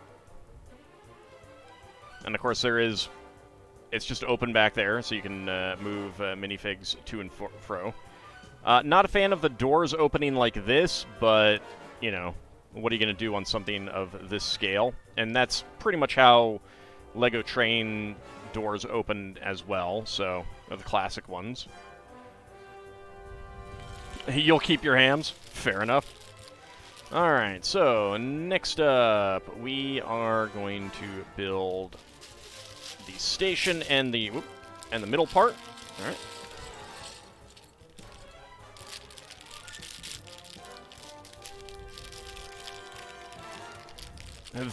S1: And, of course, there is... It's just open back there, so you can move minifigs to and fro. Not a fan of the doors opening like this, but, you know, what are you going to do on something of this scale? And that's pretty much how Lego train doors opened as well, so the classic ones. You'll keep your hams? Fair enough. Alright, so next up, we are going to build the station and the middle part. Alright.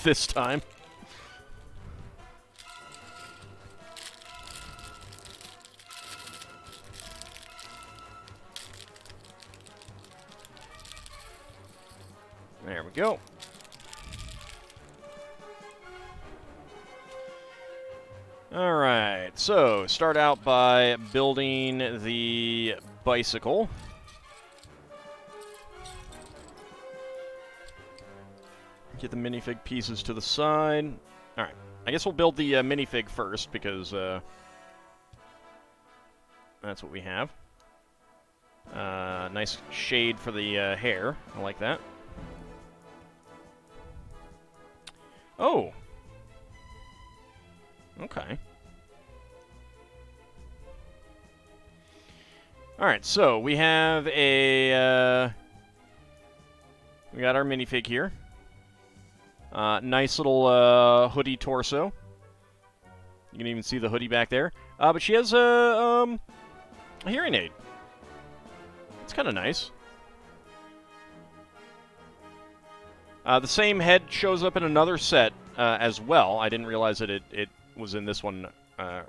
S1: This time. There we go. Alright, so start out by building the bicycle. Get the minifig pieces to the side. Alright, I guess we'll build the minifig first, because that's what we have. Nice shade for the hair. I like that. Oh! Okay. Alright, so we have a... we got our minifig here. Nice little hoodie torso. You can even see the hoodie back there. But she has a hearing aid. It's kind of nice. The same head shows up in another set as well. I didn't realize that it was in this one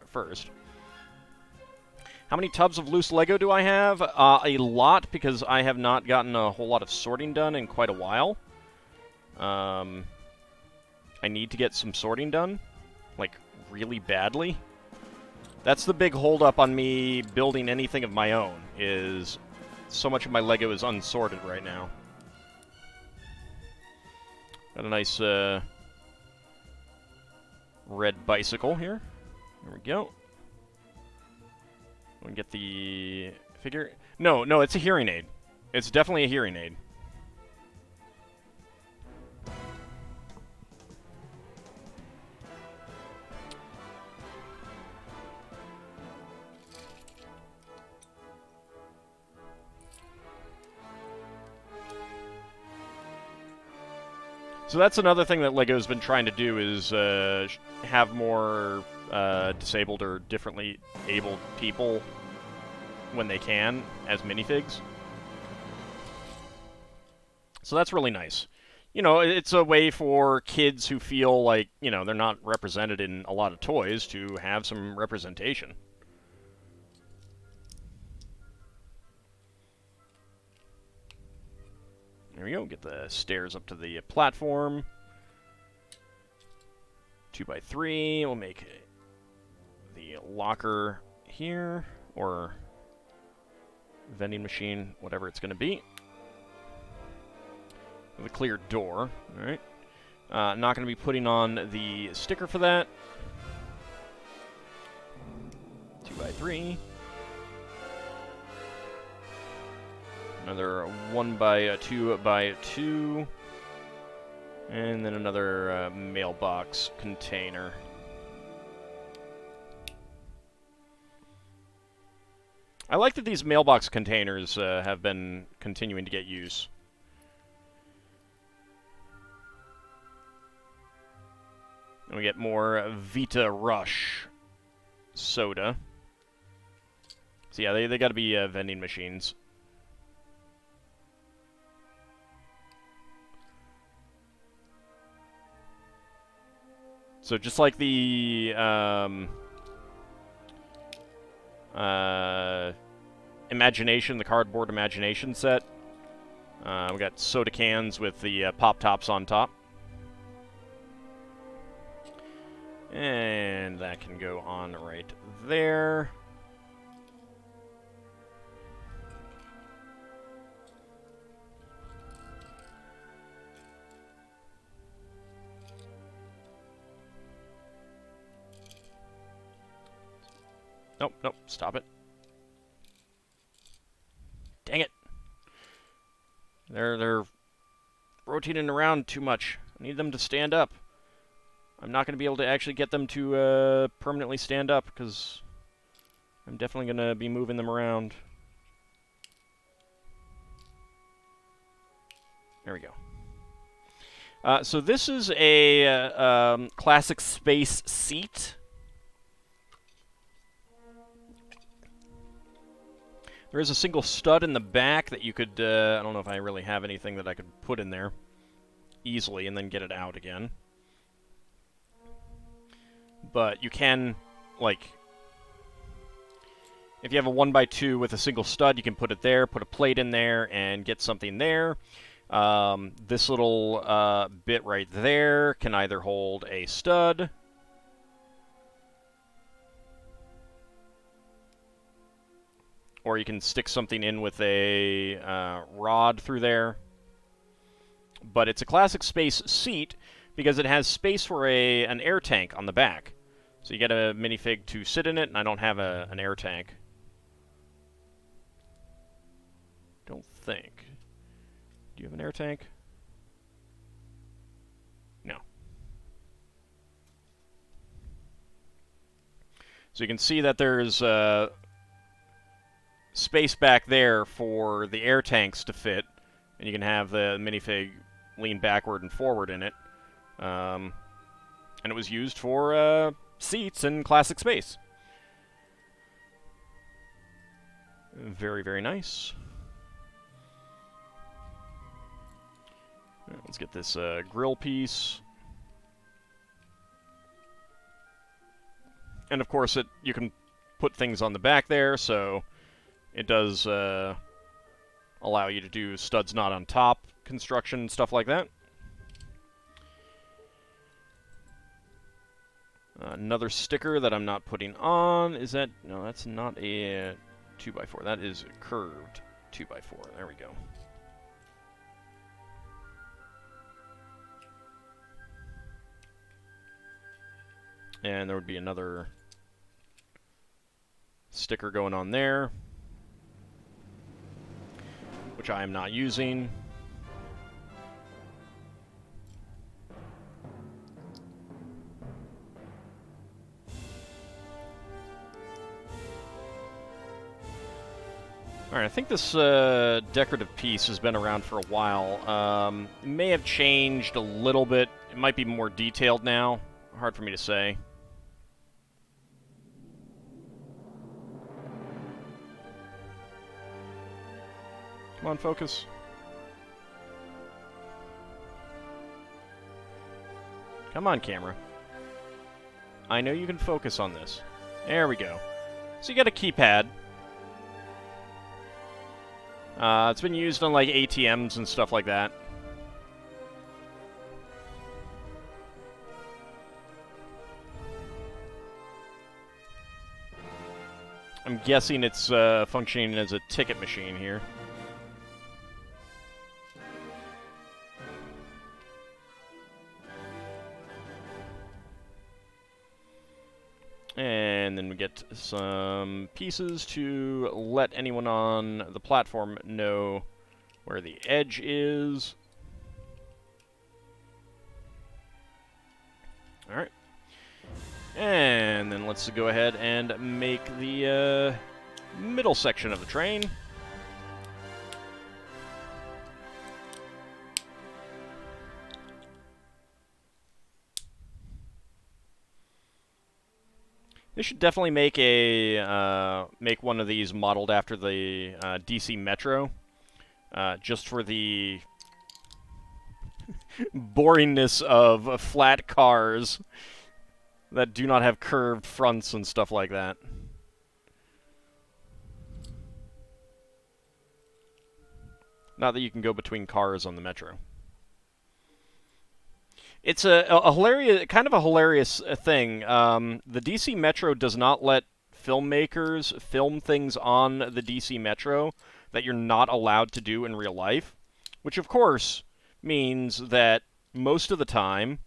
S1: first. How many tubs of loose Lego do I have? A lot, because I have not gotten a whole lot of sorting done in quite a while. I need to get some sorting done, like, really badly. That's the big holdup on me building anything of my own, is so much of my Lego is unsorted right now. Got a nice red bicycle here. There we go. We get the figure. No, it's a hearing aid. It's definitely a hearing aid. So that's another thing that LEGO's been trying to do, is have more disabled or differently abled people when they can as minifigs. So that's really nice. You know, it's a way for kids who feel like, you know, they're not represented in a lot of toys to have some representation. There we go, get the stairs up to the platform. 2x3, we'll make the locker here, or vending machine, whatever it's going to be. With a clear door, alright. Not going to be putting on the sticker for that. 2x3. Another 1x2x2. And then another mailbox container. I like that these mailbox containers have been continuing to get use. And we get more Vita Rush soda. So yeah, they got to be vending machines. So just like the Imagination, the cardboard Imagination set, we got soda cans with the pop tops on top. And that can go on right there. Nope, stop it. Dang it. They're rotating around too much. I need them to stand up. I'm not going to be able to actually get them to permanently stand up, because I'm definitely going to be moving them around. There we go. So this is a classic space seat. There is a single stud in the back that you could, I don't know if I really have anything that I could put in there easily and then get it out again. But you can, like, if you have a 1x2 with a single stud, you can put it there, put a plate in there, and get something there. This little bit right there can either hold a stud, or you can stick something in with a rod through there. But it's a classic space seat because it has space for an air tank on the back. So you get a minifig to sit in it, and I don't have an air tank. Don't think. Do you have an air tank? No. So you can see that there's space back there for the air tanks to fit, and you can have the minifig lean backward and forward in it. And it was used for seats in classic space. Very, very nice. Let's get this grill piece. And of course, you can put things on the back there, so it does allow you to do studs not on top construction, stuff like that. Another sticker that I'm not putting on is that... No, that's not a 2x4. That is a curved 2x4. There we go. And there would be another sticker going on there, which I am not using. Alright, I think this decorative piece has been around for a while. It may have changed a little bit. It might be more detailed now. Hard for me to say. Come on, focus. Come on, camera. I know you can focus on this. There we go. So you got a keypad. It's been used on, like, ATMs and stuff like that. I'm guessing it's functioning as a ticket machine here. And then we get some pieces to let anyone on the platform know where the edge is. Alright. And then let's go ahead and make the middle section of the train. They should definitely make a make one of these modeled after the DC Metro, just for the boringness of flat cars that do not have curved fronts and stuff like that. Not that you can go between cars on the Metro. It's a hilarious, kind of a hilarious thing. The DC Metro does not let filmmakers film things on the DC Metro that you're not allowed to do in real life, which of course means that most of the time,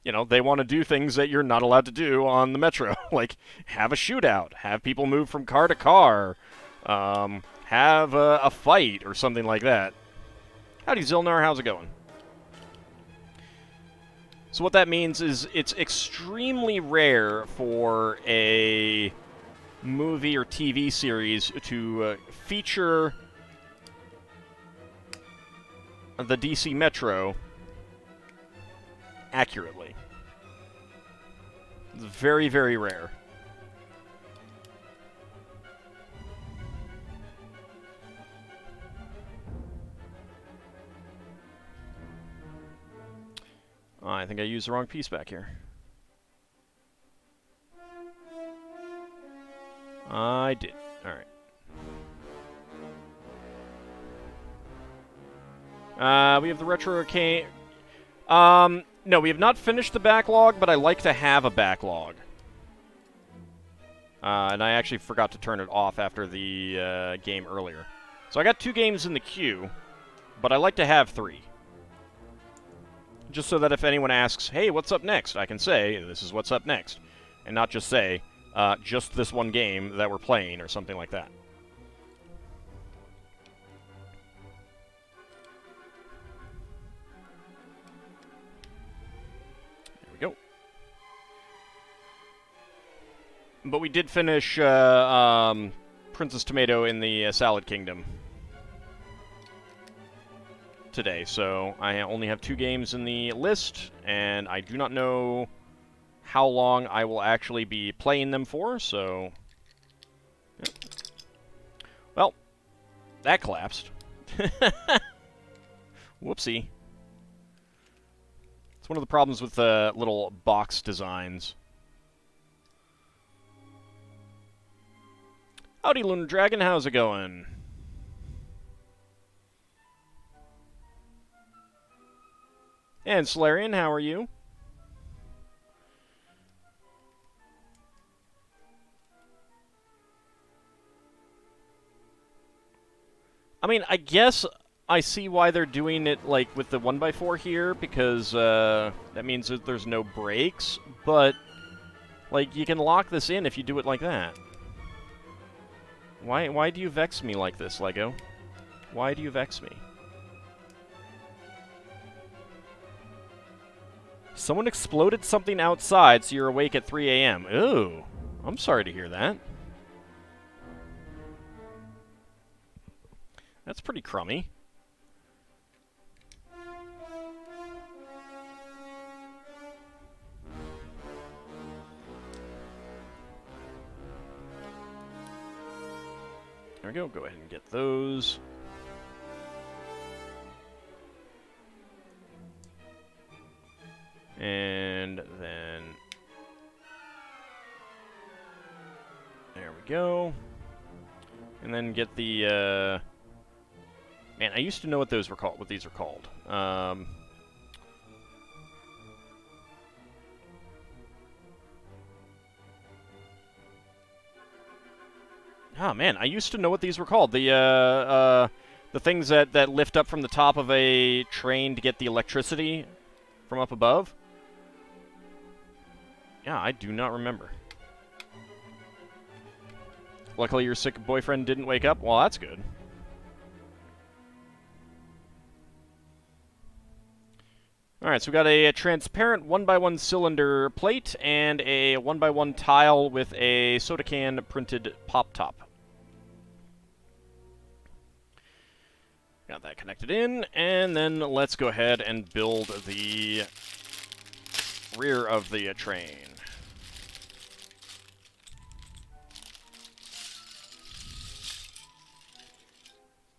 S1: you know, they want to do things that you're not allowed to do on the Metro, like have a shootout, have people move from car to car, have a fight or something like that. Howdy, Zilnar, how's it going? So what that means is it's extremely rare for a movie or TV series to feature the DC Metro accurately. It's very, very rare. I think I used the wrong piece back here. I did. Alright. We have the Retro Arcane. No, we have not finished the backlog, but I like to have a backlog. And I actually forgot to turn it off after the game earlier. So I got 2 games in the queue, but I like to have 3. Just so that if anyone asks, hey, what's up next? I can say, this is what's up next. And not just say, just this one game that we're playing or something like that. There we go. But we did finish Princess Tomato in the Salad Kingdom today, so I only have 2 games in the list, and I do not know how long I will actually be playing them for, so... Yep. Well, that collapsed. Whoopsie. It's one of the problems with little box designs. Howdy, Lunar Dragon, how's it going? And Solarian, how are you? I mean, I guess I see why they're doing it, like, with the 1x4 here, because that means that there's no brakes, but, like, you can lock this in if you do it like that. Why do you vex me like this, Lego? Why do you vex me? Someone exploded something outside, so you're awake at 3 a.m. Ooh, I'm sorry to hear that. That's pretty crummy. There we go. Go ahead and get those. And then... there we go. And then get the, man, I used to know what those were called, what these are called. Oh, man, I used to know what these were called. The things that lift up from the top of a train to get the electricity from up above. Yeah, I do not remember. Luckily, your sick boyfriend didn't wake up. Well, that's good. Alright, so we got a transparent 1x1 cylinder plate and a 1x1 tile with a soda can printed pop top. Got that connected in, and then let's go ahead and build the rear of the train.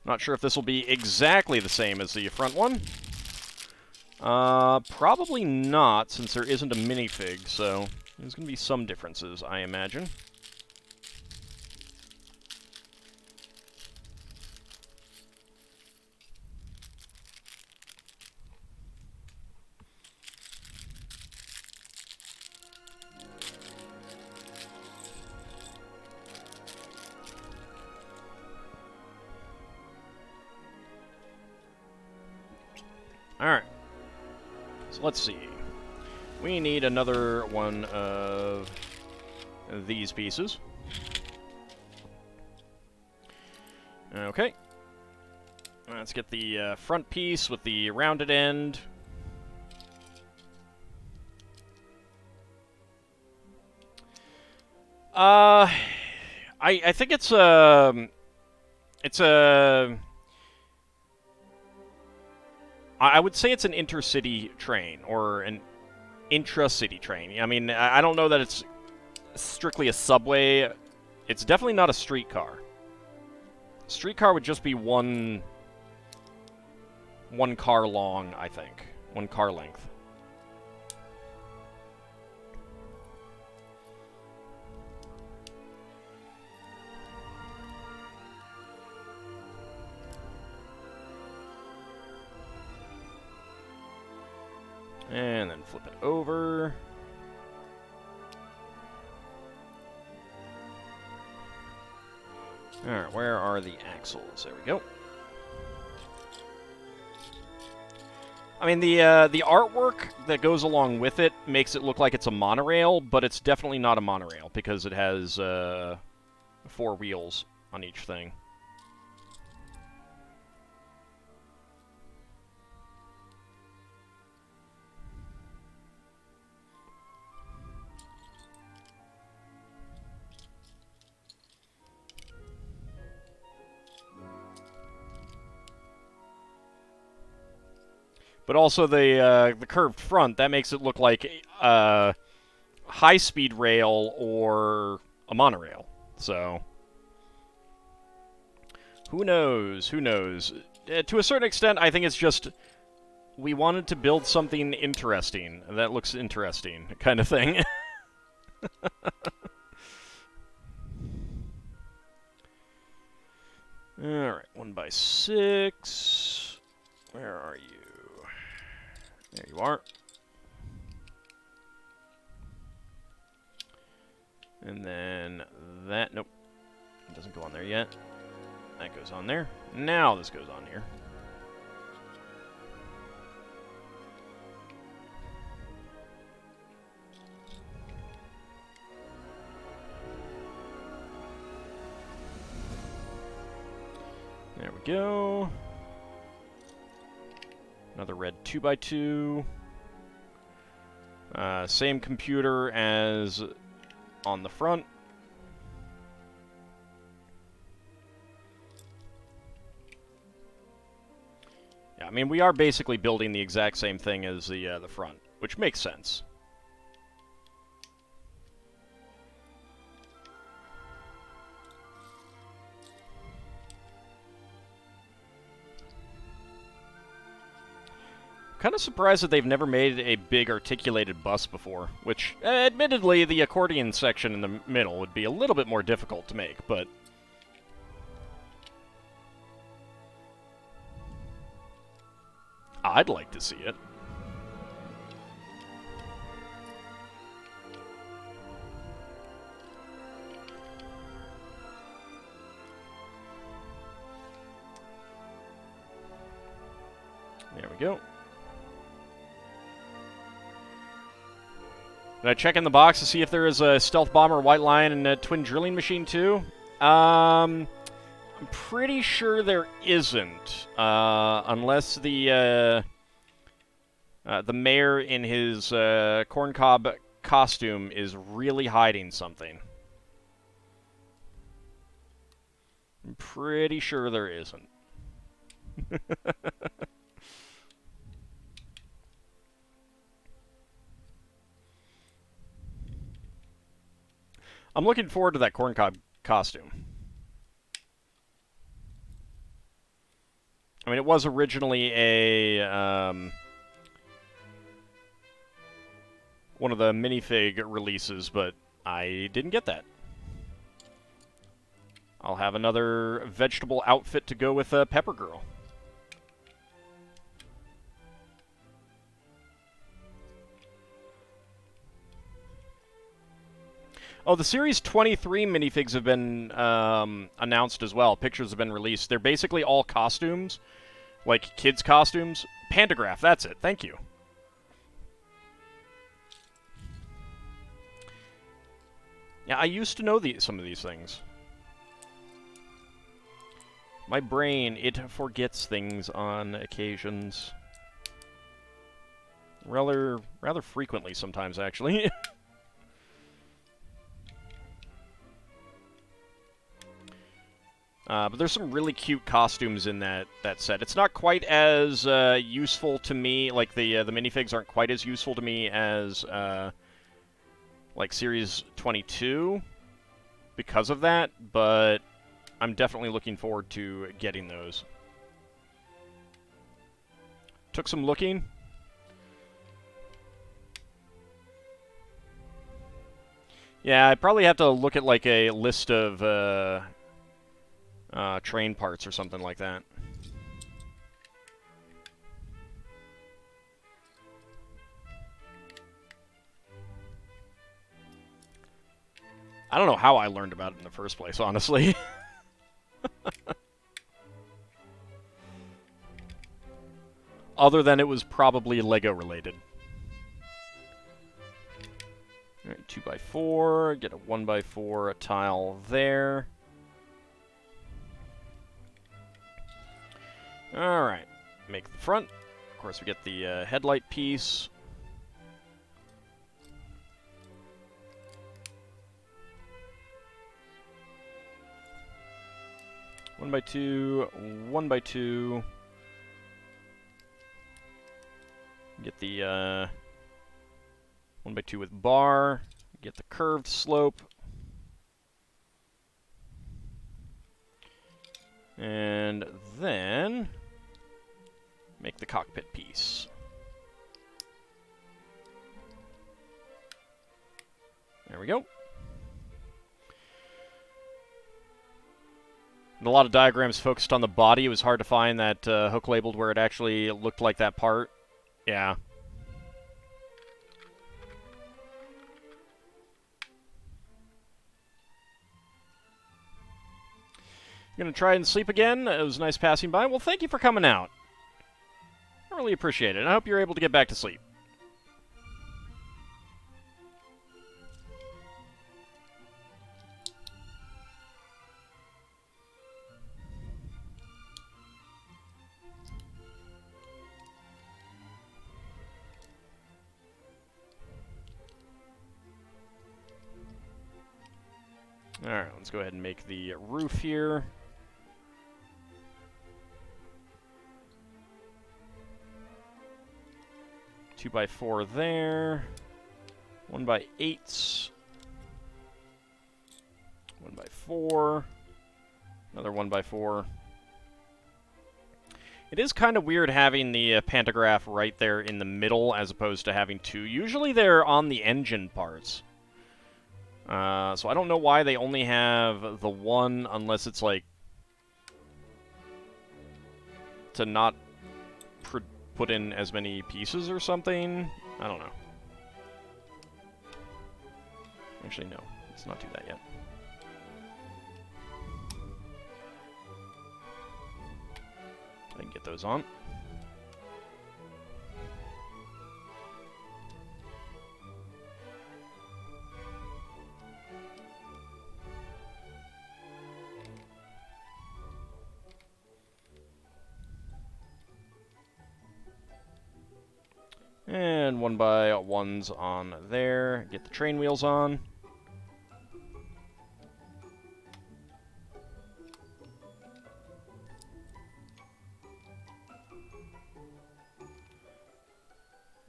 S1: Not sure if this will be exactly the same as the front one. Probably not, since there isn't a minifig, so there's going to be some differences, I imagine. Alright. So let's see. We need another one of these pieces. Okay. Let's get the front piece with the rounded end. I think it's a... I would say it's an intercity train, or an intra-city train. I mean, I don't know that it's strictly a subway. It's definitely not a streetcar. Streetcar would just be one car long, I think. One car length. And then flip it over. Alright, where are the axles? There we go. I mean, the artwork that goes along with it makes it look like it's a monorail, but it's definitely not a monorail, because it has 4 wheels on each thing. But also the curved front, that makes it look like a high-speed rail or a monorail. So, who knows? Who knows? To a certain extent, I think it's just we wanted to build something interesting. That looks interesting, kind of thing. Alright, 1x6. Where are you? There you are. And then that, nope. It doesn't go on there yet. That goes on there. Now this goes on here. There we go. Another red 2x2. Same computer as on the front. Yeah, I mean, we are basically building the exact same thing as the front, which makes sense. Kind of surprised that they've never made a big articulated bus before, which, admittedly, the accordion section in the middle would be a little bit more difficult to make, but I'd like to see it. There we go. Did I check in the box to see if there is a stealth bomber, white lion, and a twin drilling machine too? I'm pretty sure there isn't, unless the mayor in his corncob costume is really hiding something. I'm pretty sure there isn't. I'm looking forward to that corncob costume. I mean, it was originally a one of the Minifig releases, but I didn't get that. I'll have another vegetable outfit to go with Pepper Girl. Oh, the Series 23 minifigs have been announced as well. Pictures have been released. They're basically all costumes, like kids' costumes. Pandagraph, that's it. Thank you. Yeah, I used to know some of these things. My brain, it forgets things on occasions. Rather frequently sometimes, actually. But there's some really cute costumes in that set. It's not quite as useful to me, like the minifigs aren't quite as useful to me as like Series 22 because of that, but I'm definitely looking forward to getting those. Took some looking. Yeah, I probably have to look at like a list of train parts or something like that. I don't know how I learned about it in the first place, honestly. Other than it was probably Lego related. Alright, 2x4, get a 1x4 tile there. Alright, make the front. Of course, we get the headlight piece. One by two, 1x2. get the 1x2 with bar, get the curved slope, and then make the cockpit piece. There we go. And a lot of diagrams focused on the body. It was hard to find that hook labeled where it actually looked like that part. Yeah. You're going to try and sleep again? It was nice passing by. Well, thank you for coming out. I really appreciate it. I hope you're able to get back to sleep. Alright, let's go ahead and make the roof here. Two by 4 there. 1x8s. 1x4. Another 1x4. It is kind of weird having the pantograph right there in the middle as opposed to having two. Usually they're on the engine parts. So I don't know why they only have the one, unless it's like to not put in as many pieces or something. I don't know. Actually, no. Let's not do that yet. I can get those on. And 1x1s on there. Get the train wheels on.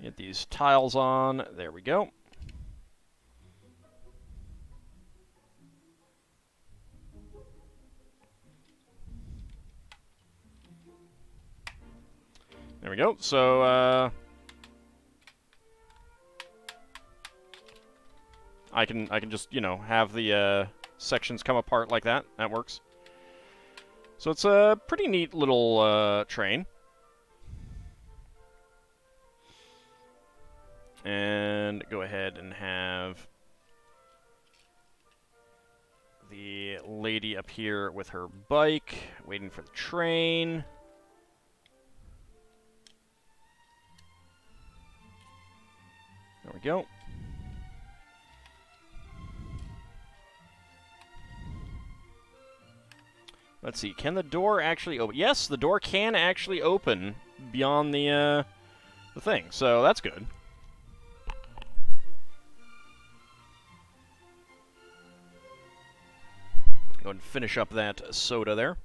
S1: Get these tiles on. There we go. There we go. So, I can just, you know, have the sections come apart like that. That works. So it's a pretty neat little train. And go ahead and have the lady up here with her bike, waiting for the train. There we go. Let's see, can the door actually open? Yes, the door can actually open beyond the thing, so that's good. Go ahead and finish up that soda there.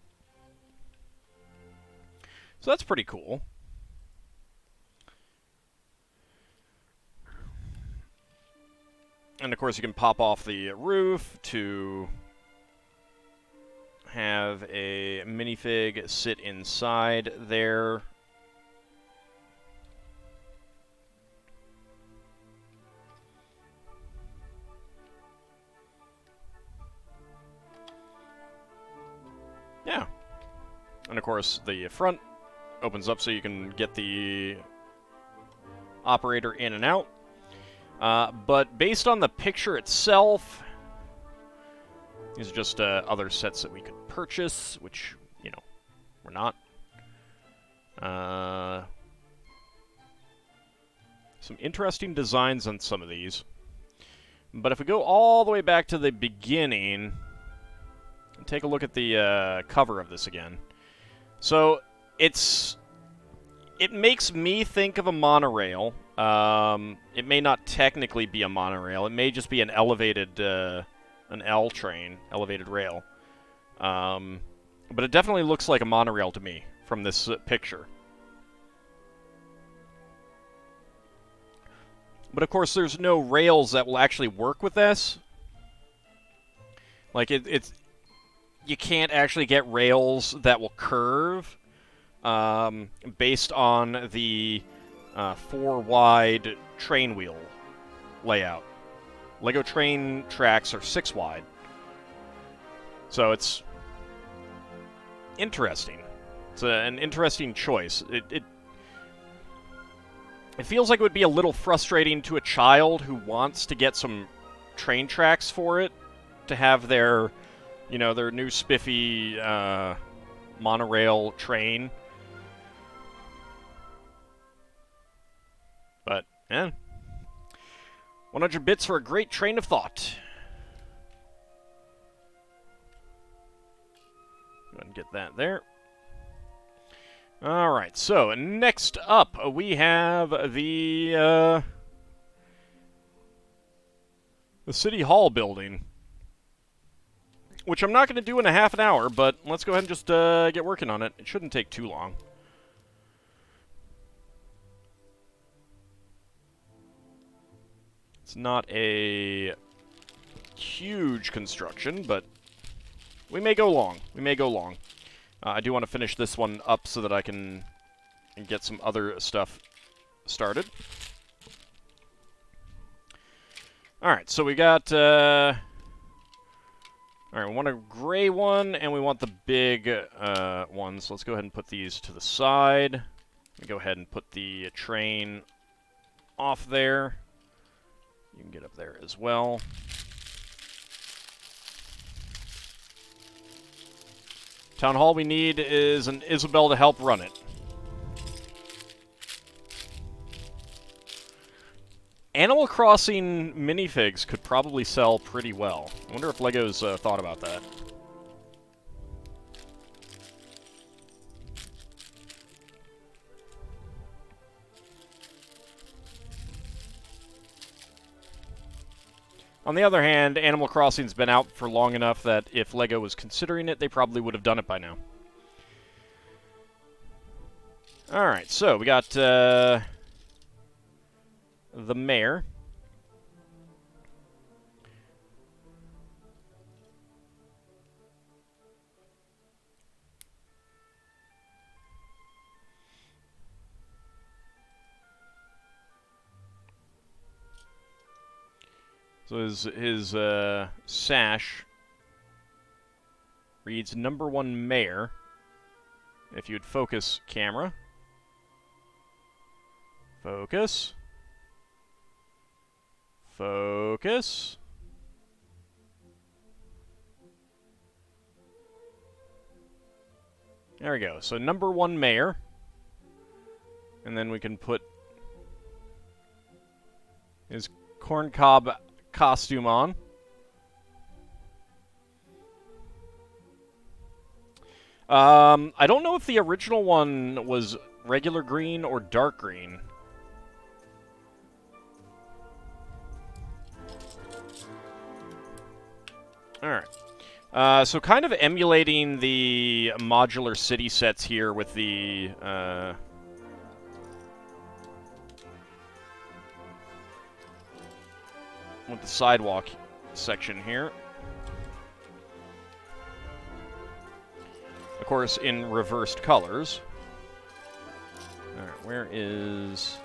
S1: So that's pretty cool. And of course you can pop off the roof to have a minifig sit inside there. Yeah. And of course the front opens up so you can get the operator in and out. But based on the picture itself, these are just other sets that we could purchase, which, you know, we're not. Some interesting designs on some of these. But if we go all the way back to the beginning and take a look at the cover of this again. So, it makes me think of a monorail. It may not technically be a monorail. It may just be an elevated, an L train, elevated rail. But it definitely looks like a monorail to me from this picture. But of course, there's no rails that will actually work with this. Like, it's you can't actually get rails that will curve based on the 4-wide train wheel layout. Lego train tracks are 6-wide. So it's interesting. It's an interesting choice. It feels like it would be a little frustrating to a child who wants to get some train tracks for it to have their, you know, their new spiffy monorail train. But, yeah. 100 bits for a great train of thought. Go ahead and get that there. Alright, so next up we have the City Hall building. Which I'm not going to do in a half an hour, but let's go ahead and just get working on it. It shouldn't take too long. It's not a huge construction, but we may go long. We may go long. I do want to finish this one up so that I can get some other stuff started. Alright, so we got... Alright, we want a gray one, and we want the big one. So let's go ahead and put these to the side. Let me go ahead and put the train off there. You can get up there as well. Town Hall we need is an Isabel to help run it. Animal Crossing minifigs could probably sell pretty well. I wonder if Lego's thought about that. On the other hand, Animal Crossing's been out for long enough that if Lego was considering it, they probably would have done it by now. Alright, so we got the mayor. So his sash reads #1 mayor. If you'd focus camera. Focus. Focus. There we go. So #1 mayor. And then we can put his corncob costume on. I don't know if the original one was regular green or dark green. Alright. So kind of emulating the modular city sets here with the sidewalk section here. Of course, in reversed colors. Alright, where's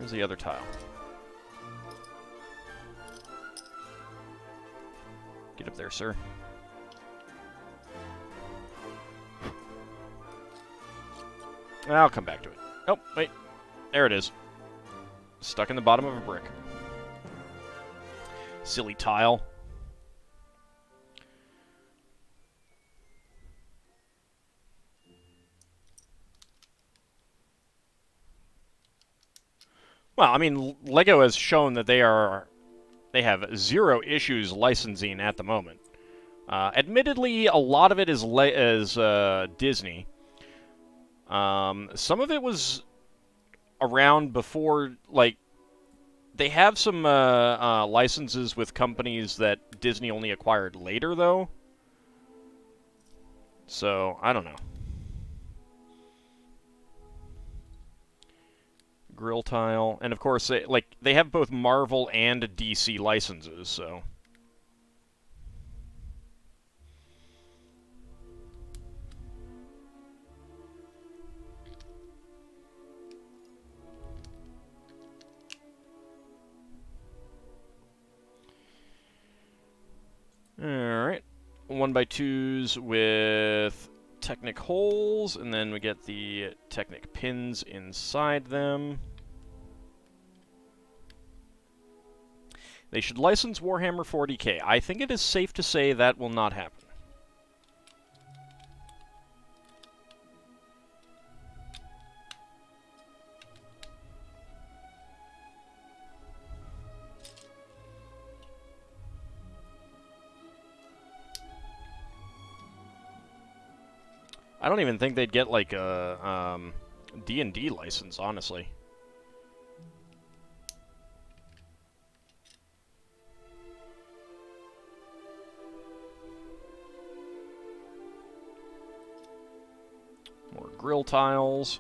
S1: the other tile? Get up there, sir. I'll come back to it. Oh, wait. There it is. Stuck in the bottom of a brick. Silly tile. Well, I mean, Lego has shown that they have zero issues licensing at the moment. Admittedly, a lot of it is Disney. Some of it was around before, like, they have some licenses with companies that Disney only acquired later, though. So, I don't know. grill tile. And of course, they have both Marvel and DC licenses, so... Alright. 1x2s with Technic holes, and then we get the Technic pins inside them. They should license Warhammer 40k. I think it is safe to say that will not happen. I don't even think they'd get, like, a D&D license, honestly. More grill tiles.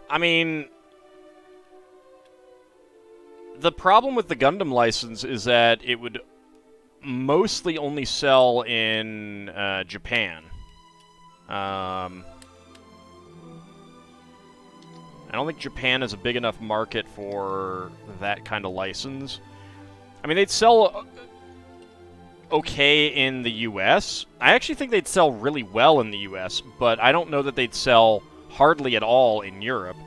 S1: I mean... The problem with the Gundam license is that it would mostly only sell in Japan. I don't think Japan is a big enough market for that kind of license. I mean, they'd sell okay in the US. I actually think they'd sell really well in the US, but I don't know that they'd sell hardly at all in Europe.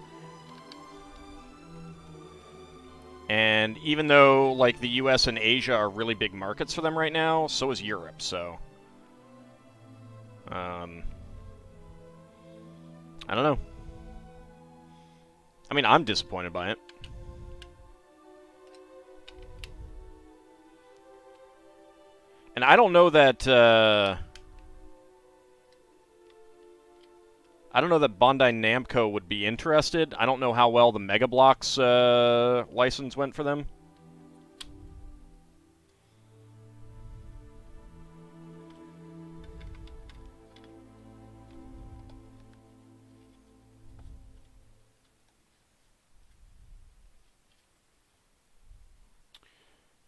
S1: And even though, like, the US and Asia are really big markets for them right now, so is Europe, so... I don't know. I mean, I'm disappointed by it. And I don't know that, I don't know that Bandai Namco would be interested. I don't know how well the Mega Bloks license went for them.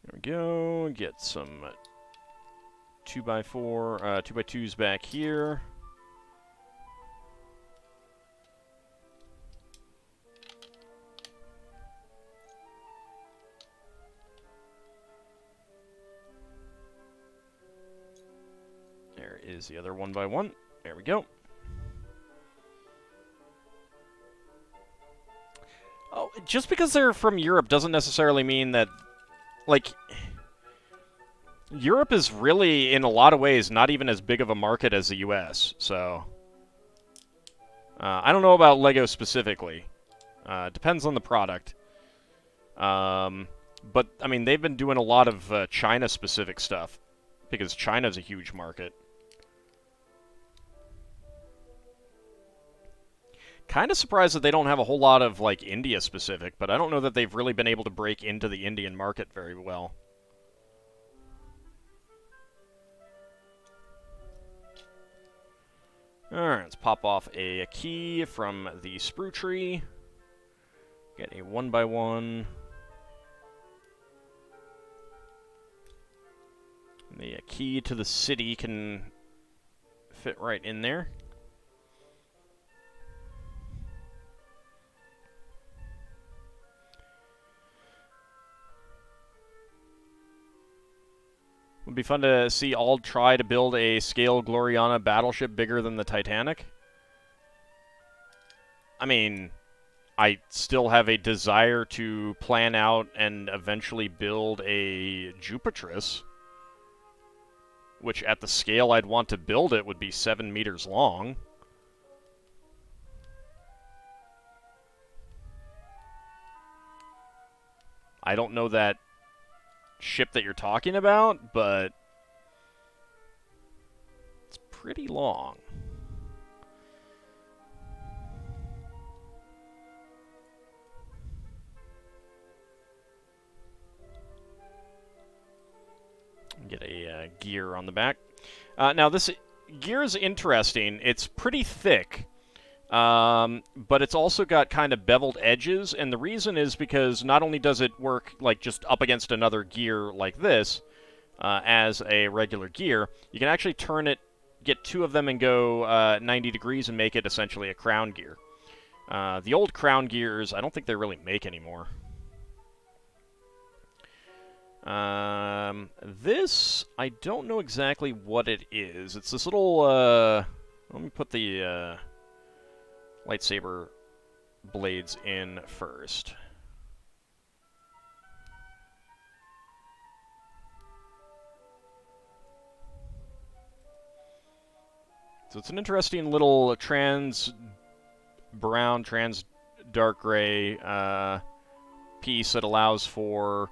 S1: There we go. Get some 2x4, 2x2s back here. There is the other 1x1. There we go. Oh, just because they're from Europe doesn't necessarily mean that, like, Europe is really, in a lot of ways, not even as big of a market as the US, so... I don't know about LEGO specifically. Depends on the product. But, I mean, they've been doing a lot of China-specific stuff, because China's a huge market. Kind of surprised that they don't have a whole lot of, like, India-specific, but I don't know that they've really been able to break into the Indian market very well. Alright, let's pop off a key from the sprue tree. Get a 1x1. The key to the city can fit right in there. Would be fun to see Auld try to build a scale Gloriana battleship bigger than the Titanic. I mean, I still have a desire to plan out and eventually build a Jupitris, which at the scale I'd want to build it would be 7 meters long. I don't know that ship that you're talking about, but it's pretty long. gear on the back. Now, this gear is interesting. It's pretty thick, but it's also got kind of beveled edges, and the reason is because not only does it work like just up against another gear like this as a regular gear, you can actually turn it, get two of them and go 90 degrees and make it essentially a crown gear. The old crown gears, I don't think they really make anymore. This, I don't know exactly what it is. It's this little, let me put the lightsaber blades in first. So it's an interesting little trans brown, trans dark gray piece that allows for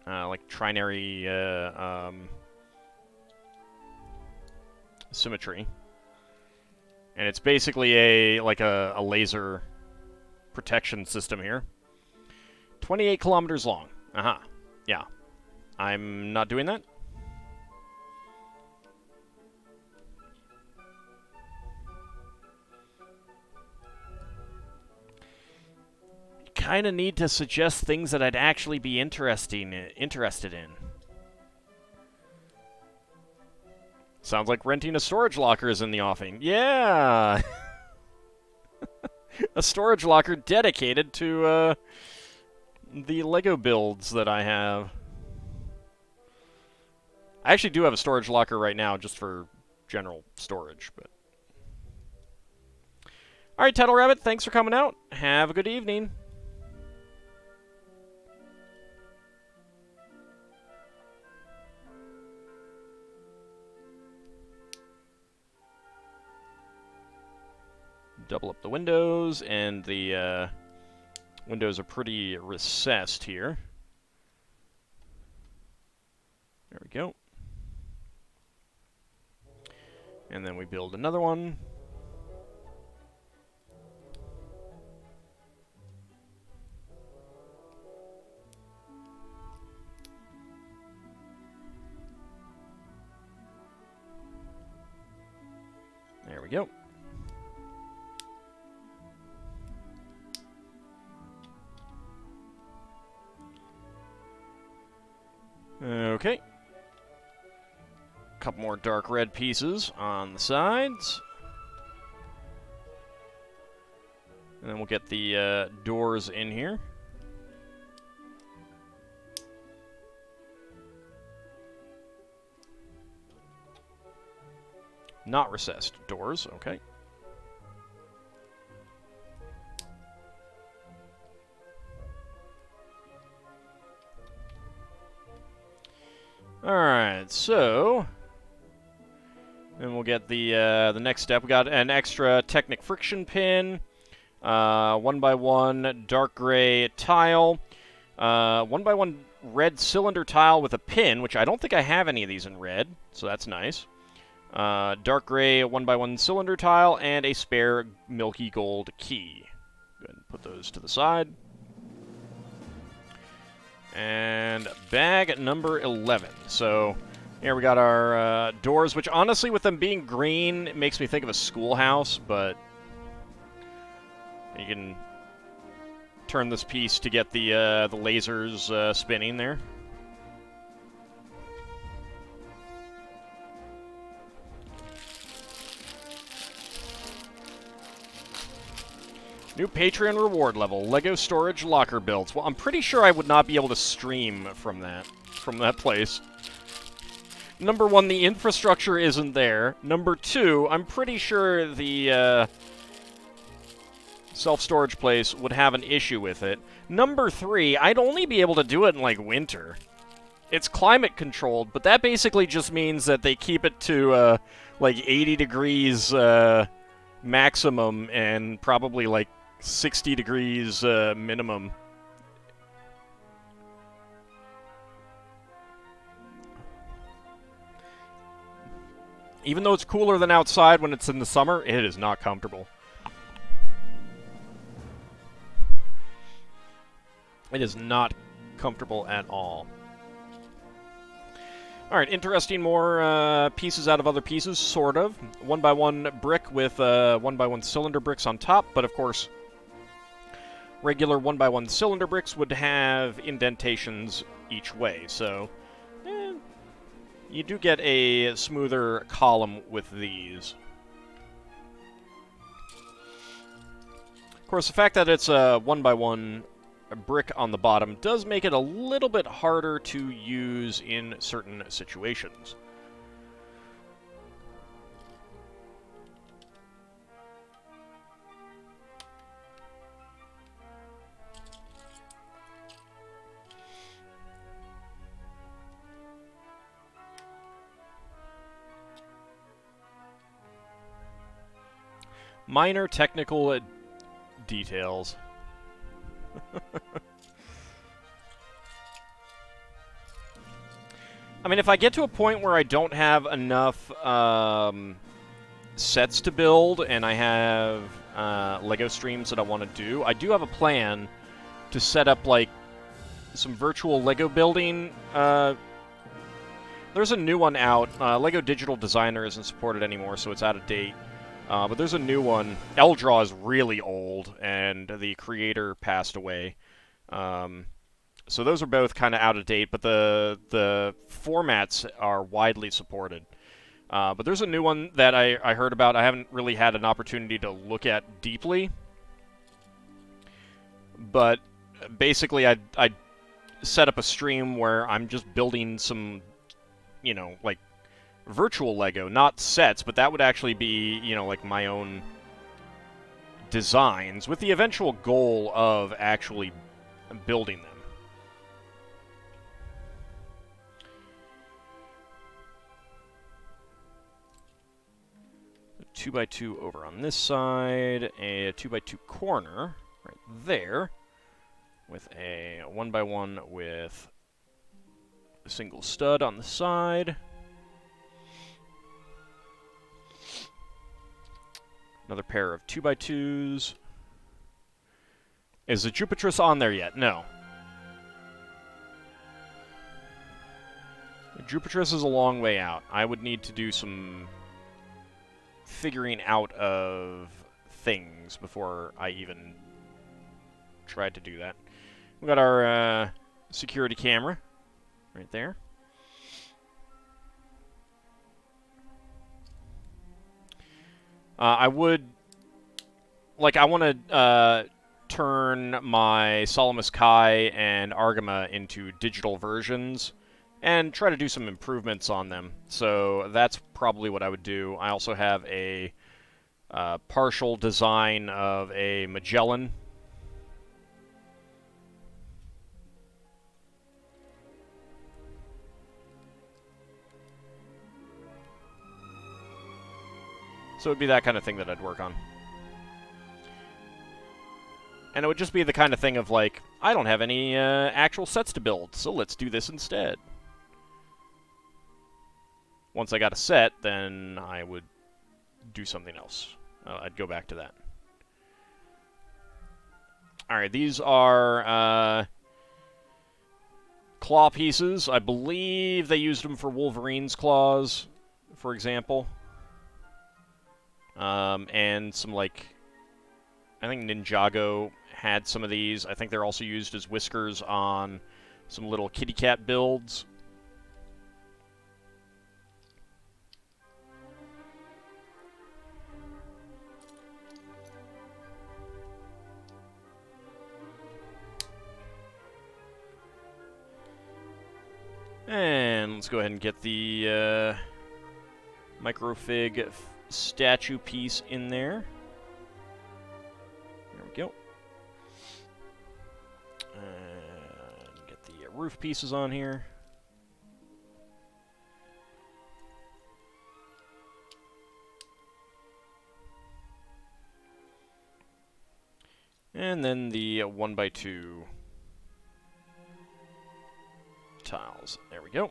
S1: like trinary symmetry, and it's basically a laser protection system here. 28 kilometers long. Yeah, I'm not doing that. Kind of need to suggest things that I'd actually be interested in. Sounds like renting a storage locker is in the offing. Yeah! A storage locker dedicated to the Lego builds that I have. I actually do have a storage locker right now just for general storage, but... Alright, Title Rabbit, thanks for coming out. Have a good evening. Double up the windows, and the windows are pretty recessed here. There we go. And then we build another one. There we go. Okay. Couple more dark red pieces on the sides. And then we'll get the doors in here. Not recessed doors, okay. Alright, so... then we'll get the next step. We got an extra Technic friction pin, 1x1 dark gray tile, 1x1 red cylinder tile with a pin, which I don't think I have any of these in red, so that's nice. Dark gray 1x1 cylinder tile, and a spare milky gold key. Go ahead and put those to the side. And bag number 11. So here we got our doors, which honestly, with them being green, it makes me think of a schoolhouse, but you can turn this piece to get the lasers spinning there. New Patreon reward level, Lego storage locker builds. Well, I'm pretty sure I would not be able to stream from that place. Number one, the infrastructure isn't there. Number two, I'm pretty sure the self-storage place would have an issue with it. Number three, I'd only be able to do it in, like, winter. It's climate controlled, but that basically just means that they keep it to, like, 80 degrees maximum and probably, like, 60 degrees minimum. Even though it's cooler than outside when it's in the summer, it is not comfortable. It is not comfortable at all. Alright, interesting more pieces out of other pieces, sort of. 1x1 brick with 1x1 cylinder bricks on top, but of course, regular 1x1 cylinder bricks would have indentations each way, so you do get a smoother column with these. Of course, the fact that it's a 1x1 brick on the bottom does make it a little bit harder to use in certain situations. Minor technical details. I mean, if I get to a point where I don't have enough sets to build and I have Lego streams that I want to do, I do have a plan to set up, like, some virtual Lego building. There's a new one out. Lego Digital Designer isn't supported anymore, so it's out of date. But there's a new one. AuldDragon is really old, and the creator passed away. So those are both kind of out of date, but the formats are widely supported. But there's a new one that I heard about. I haven't really had an opportunity to look at deeply. But basically, I set up a stream where I'm just building some, you know, like, virtual Lego, not sets, but that would actually be, you know, like my own designs, with the eventual goal of actually building them. A 2x2 over on this side, a 2x2 corner right there, with a 1x1 with a single stud on the side. Another pair of 2x2s. Is the Jupitrus on there yet? No. The Jupitrus is a long way out. I would need to do some figuring out of things before I even tried to do that. We got our security camera right there. I would, like, I want to turn my Salamis Kai and Argama into digital versions and try to do some improvements on them. So that's probably what I would do. I also have a partial design of a Magellan. So it would be that kind of thing that I'd work on. And it would just be the kind of thing of, like, I don't have any actual sets to build, so let's do this instead. Once I got a set, then I would do something else. I'd go back to that. Alright, these are claw pieces. I believe they used them for Wolverine's claws, for example. And some, like, I think Ninjago had some of these. I think they're also used as whiskers on some little kitty cat builds. And let's go ahead and get the Microfig statue piece in there. There we go. And get the roof pieces on here. And then the 1x2 tiles. There we go.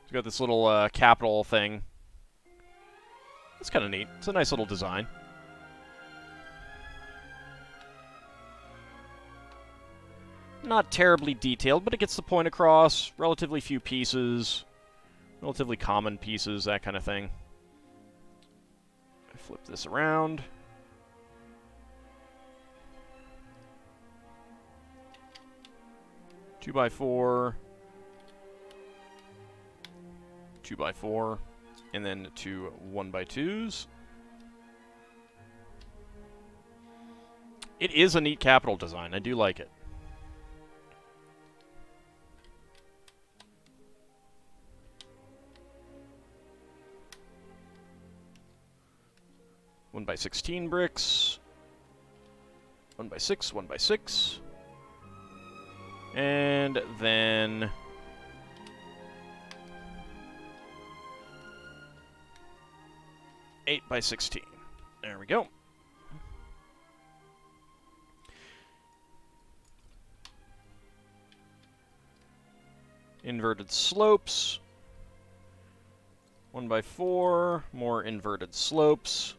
S1: We've got this little capital thing. That's kind of neat. It's a nice little design. Not terribly detailed, but it gets the point across. Relatively few pieces. Relatively common pieces, that kind of thing. Flip this around. Two by four. 2x4, and then two 1x2s. It is a neat capital design. I do like it. One by 16 bricks. 1x6, 1x6. And then 8x16. There we go. Inverted slopes. 1x4. More inverted slopes.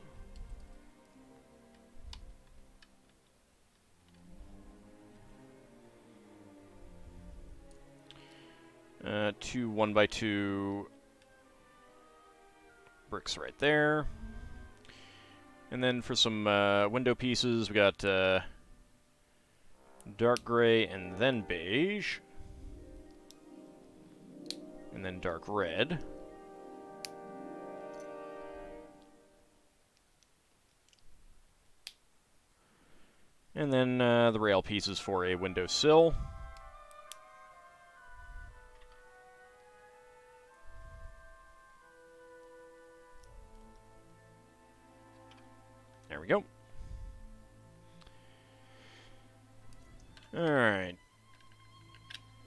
S1: Two 1x2 bricks right there. And then for some window pieces, we got dark gray and then beige. And then dark red. And then the rail pieces for a window sill. There we go. Alright.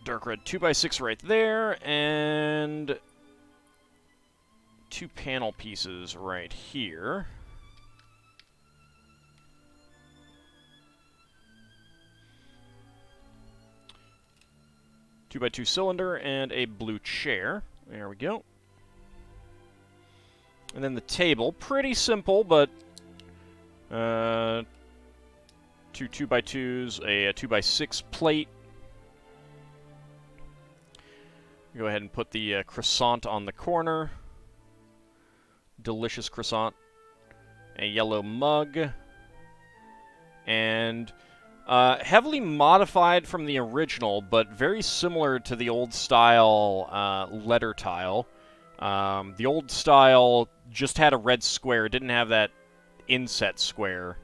S1: Dark red 2x6 right there, and two panel pieces right here. Two by two cylinder and a blue chair. There we go. And then the table, pretty simple, but two 2x2s, a 2x6 plate. Go ahead and put the croissant on the corner. Delicious croissant. A yellow mug. And heavily modified from the original, but very similar to the old style letter tile. The old style just had a red square, didn't have that inset square.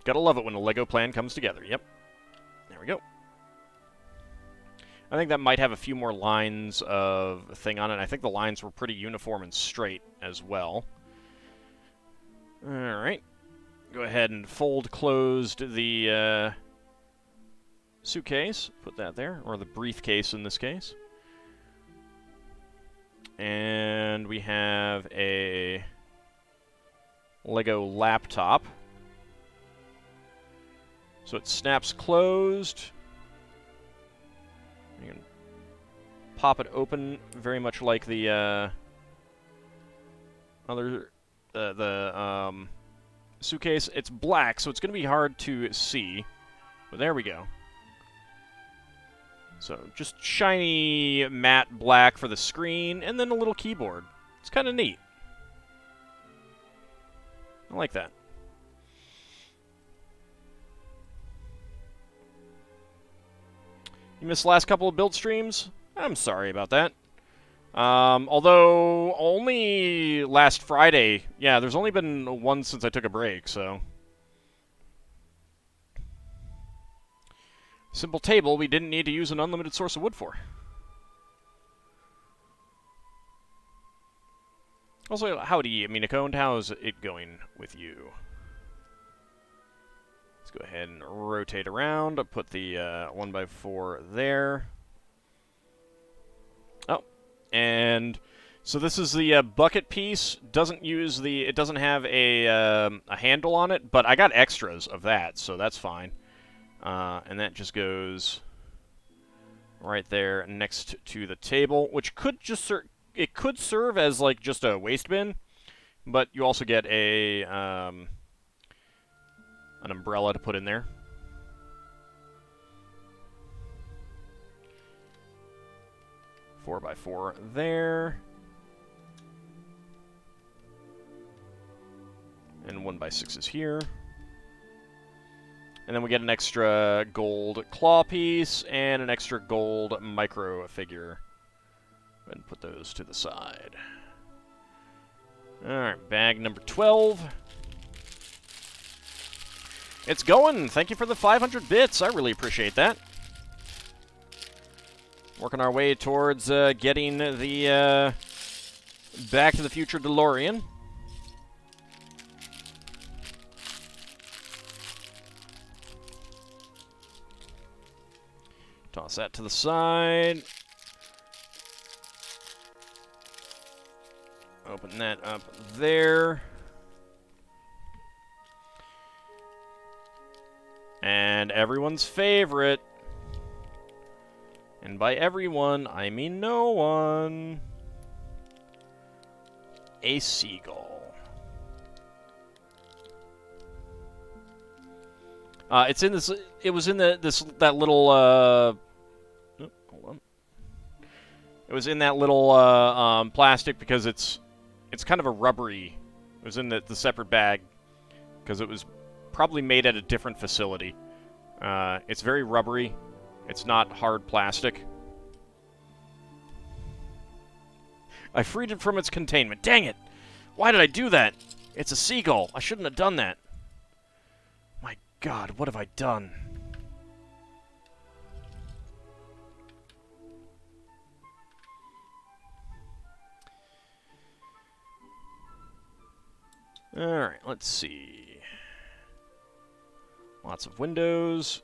S1: Gotta love it when a Lego plan comes together. Yep. There we go. I think that might have a few more lines of thing on it. I think the lines were pretty uniform and straight as well. Alright. Go ahead and fold closed the suitcase. Put that there. Or the briefcase in this case. And we have a Lego laptop. So it snaps closed. You can pop it open, very much like the other suitcase. It's black, so it's going to be hard to see. But there we go. So just shiny matte black for the screen, and then a little keyboard. It's kind of neat. I like that. You missed the last couple of build streams? I'm sorry about that. Although, only last Friday. Yeah, there's only been one since I took a break, so. Simple table we didn't need to use an unlimited source of wood for. Also, howdy, Minifig. How's it going with you? Let's go ahead and rotate around. I'll put the 1x4 there. Oh, and so this is the bucket piece. Doesn't use the. It doesn't have a handle on it, but I got extras of that, so that's fine. And that just goes right there next to the table, which could just it could serve as like just a waste bin, but you also get a an umbrella to put in there. Four by 4 there. And 1x6 is here. And then we get an extra gold claw piece and an extra gold micro figure. And put those to the side. Alright, bag number 12. It's going! Thank you for the 500 bits. I really appreciate that. Working our way towards getting the Back to the Future DeLorean. Toss that to the side. Open that up there. And everyone's favorite. And by everyone, I mean no one. A seagull. It's in this. It was in that little. Oh, hold on. It was in that little plastic because it's kind of a rubbery. It was in the separate bag because it was probably made at a different facility. It's very rubbery. It's not hard plastic. I freed it from its containment. Dang it! Why did I do that? It's a seagull. I shouldn't have done that. My God, what have I done? Alright, let's see. Lots of windows.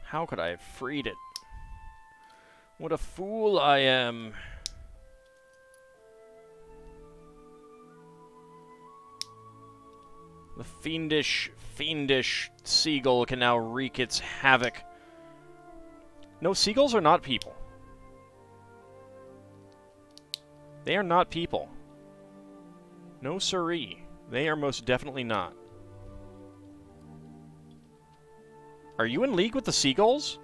S1: How could I have freed it? What a fool I am. The fiendish seagull can now wreak its havoc. No, seagulls are not people. They are not people. No siree. They are most definitely not. Are you in league with the seagulls?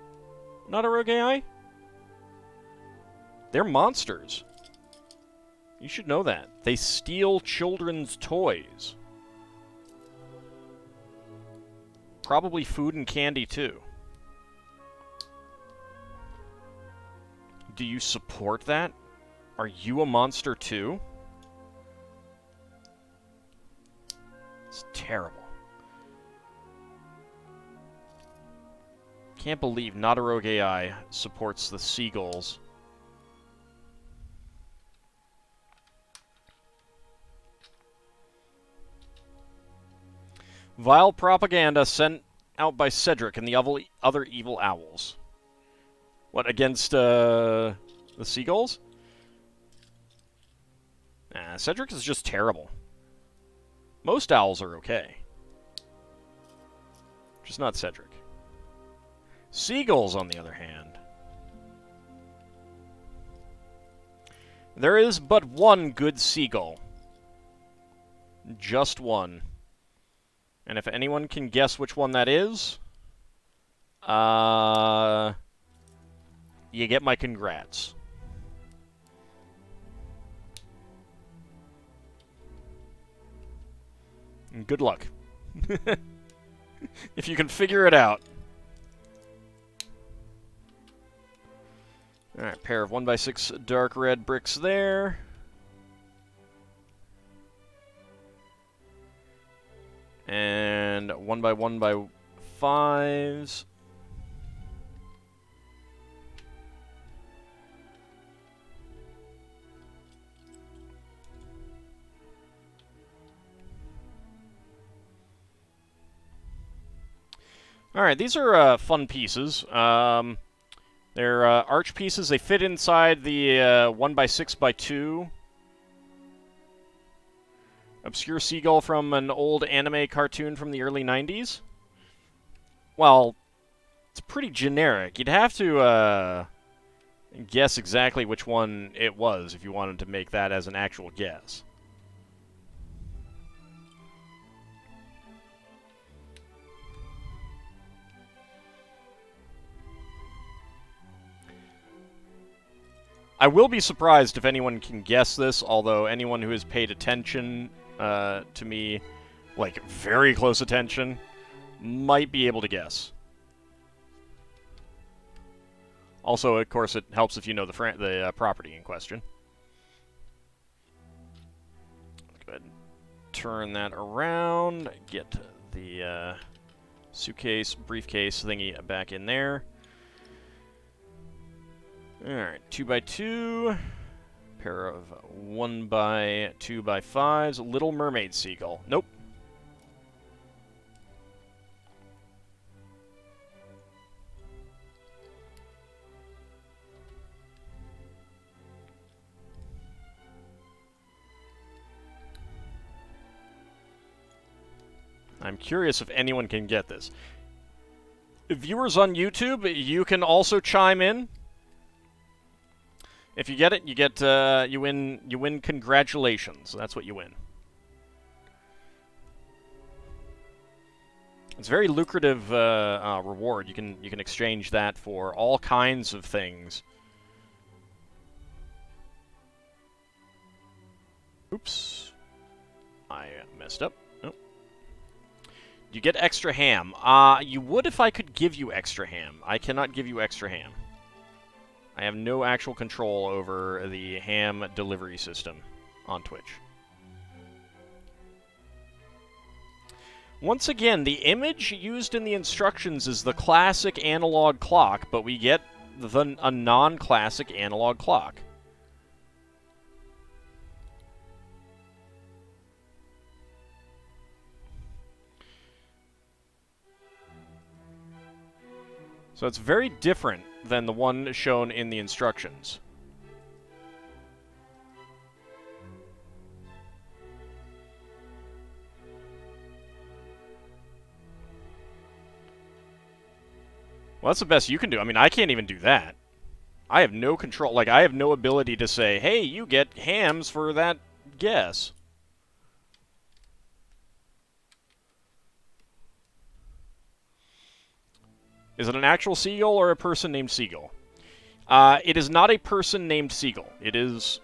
S1: Not a rogue AI? They're monsters. You should know that. They steal children's toys. Probably food and candy, too. Do you support that? Are you a monster, too? It's terrible. Can't believe Not a Rogue AI supports the seagulls. Vile propaganda sent out by Cedric and the other evil owls. What, against the seagulls? Nah, Cedric is just terrible. Most owls are okay. Just not Cedric. Seagulls, on the other hand. There is but one good seagull. Just one. And if anyone can guess which one that is, you get my congrats. And good luck. If you can figure it out. Alright, pair of 1x6 dark red bricks there. And 1x1x5s. Alright, these are fun pieces. They're arch pieces. They fit inside the 1x6x2. Obscure seagull from an old anime cartoon from the early 90s. Well, it's pretty generic. You'd have to guess exactly which one it was if you wanted to make that as an actual guess. I will be surprised if anyone can guess this, although anyone who has paid attention to me, like very close attention, might be able to guess. Also, of course, it helps if you know the property in question. Let's go ahead and turn that around, get the suitcase, briefcase thingy back in there. Alright, 2x2, pair of 1x2x5s, Little Mermaid Seagull. Nope. I'm curious if anyone can get this. Viewers on YouTube, you can also chime in. If you get it, you get you win congratulations. That's what you win. It's a very lucrative reward. You can exchange that for all kinds of things. Oops, I messed up. Nope. You get extra ham. You would if I could give you extra ham. I cannot give you extra ham. I have no actual control over the ham delivery system on Twitch. Once again, the image used in the instructions is the classic analog clock, but we get a non-classic analog clock. So it's very different than the one shown in the instructions. Well, that's the best you can do. I mean, I can't even do that. I have no control. Like, I have no ability to say, hey, you get hams for that guess. Is it an actual seagull or a person named Seagull? It is not a person named Seagull. It is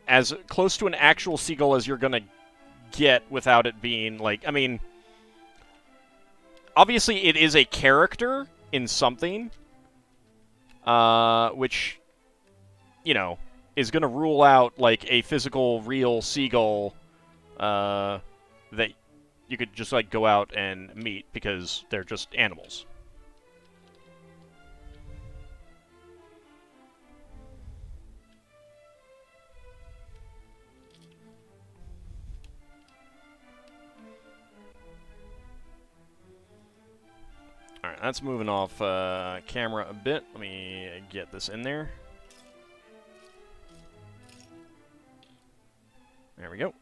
S1: as close to an actual seagull as you're going to get without it being, like, I mean, obviously it is a character in something, which, you know, is going to rule out, like, a physical, real seagull that you could just, like, go out and meet because they're just animals. Alright, that's moving off camera a bit. Let me get this in there. There we go.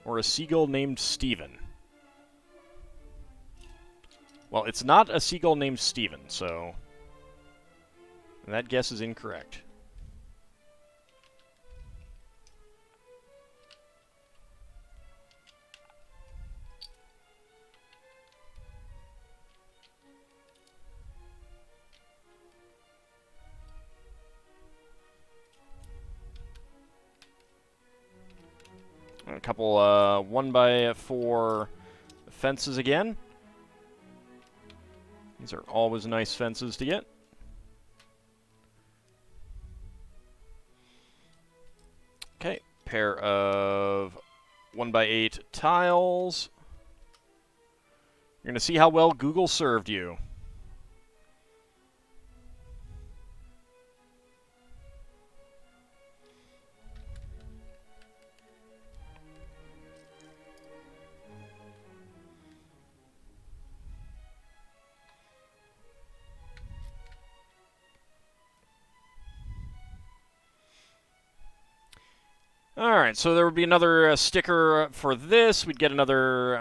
S1: Or a seagull named Steven. Well, it's not a seagull named Steven, so that guess is incorrect. A couple 1x4 fences again. These are always nice fences to get. Okay, pair of 1x8 tiles. You're going to see how well Google served you. Alright, so there would be another sticker for this. We'd get another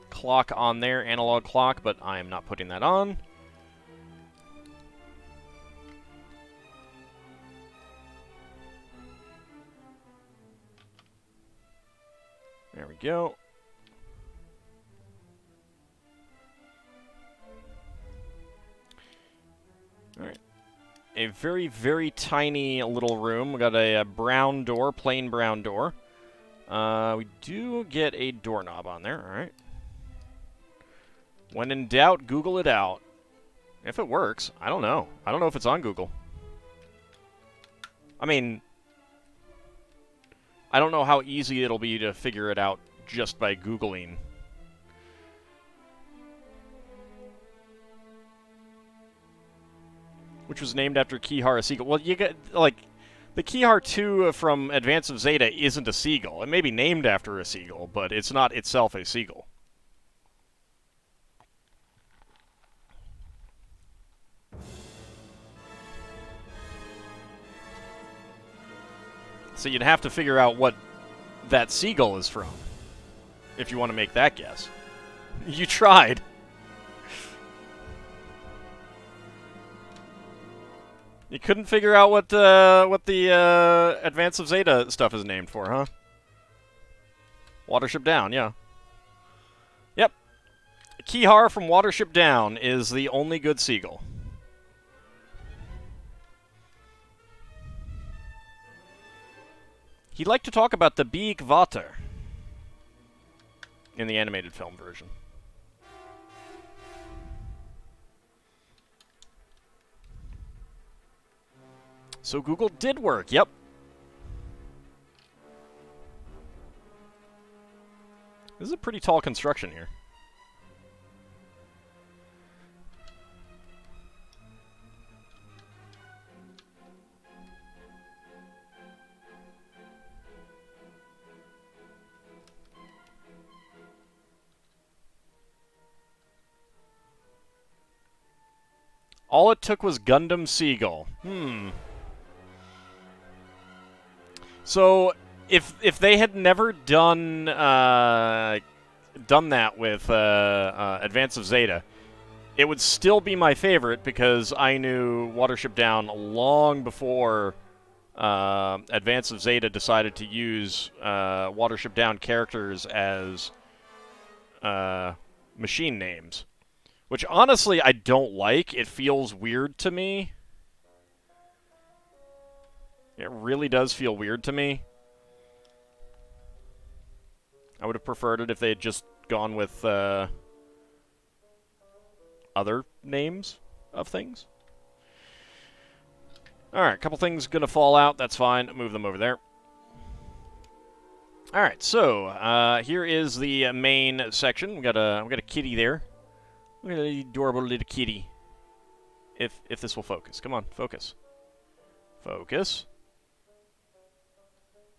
S1: clock on there, analog clock, but I am not putting that on. There we go. Alright. A very, very tiny little room. We got a brown door, plain brown door. We do get a doorknob on there, alright. When in doubt, Google it out. If it works, I don't know. I don't know if it's on Google. I mean, I don't know how easy it'll be to figure it out just by Googling. Which was named after Keyhar, a seagull. Well, you get, like, the Keyhar 2 from Advance of Zeta isn't a seagull. It may be named after a seagull, but it's not itself a seagull. So you'd have to figure out what that seagull is from, if you want to make that guess. You tried. You couldn't figure out what the Advance of Zeta stuff is named for, huh? Watership Down, yeah. Yep. Keyhar from Watership Down is the only good seagull. He'd like to talk about the Big Vater in the animated film version. So Google did work, yep. This is a pretty tall construction here. All it took was Gundam Seagull. So, if they had never done that with Advance of Zeta, it would still be my favorite because I knew Watership Down long before Advance of Zeta decided to use Watership Down characters as machine names. Which, honestly, I don't like. It feels weird to me. It really does feel weird to me. I would have preferred it if they had just gone with other names of things. Alright, a couple things gonna fall out. That's fine. Move them over there. Alright, so here is the main section. We got a kitty there. Look at the adorable little kitty. If this will focus. Come on, focus. Focus.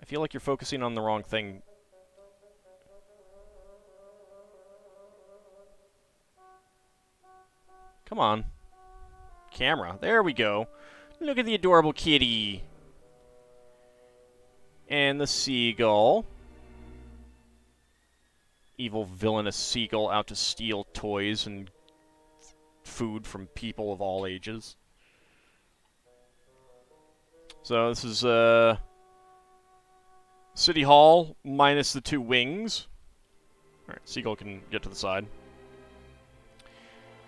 S1: I feel like you're focusing on the wrong thing. Come on. Camera. There we go. Look at the adorable kitty. And the seagull. Evil, villainous seagull out to steal toys and food from people of all ages. So this is City Hall minus the 2 wings. Alright, seagull can get to the side.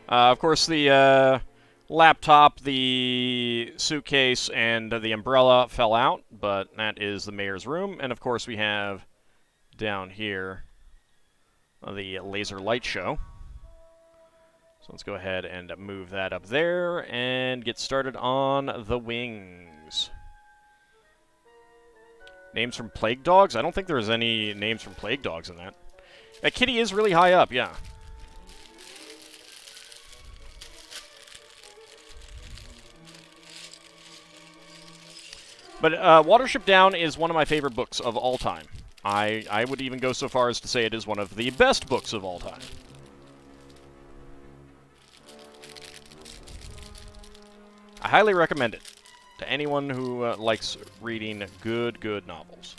S1: Of course, the laptop, the suitcase, and the umbrella fell out, but that is the mayor's room. And of course, we have down here the laser light show. So let's go ahead and move that up there and get started on the wings. Names from Plague Dogs? I don't think there's any names from Plague Dogs in that. That kitty is really high up, yeah. But Watership Down is one of my favorite books of all time. I would even go so far as to say it is one of the best books of all time. I highly recommend it to anyone who likes reading good novels.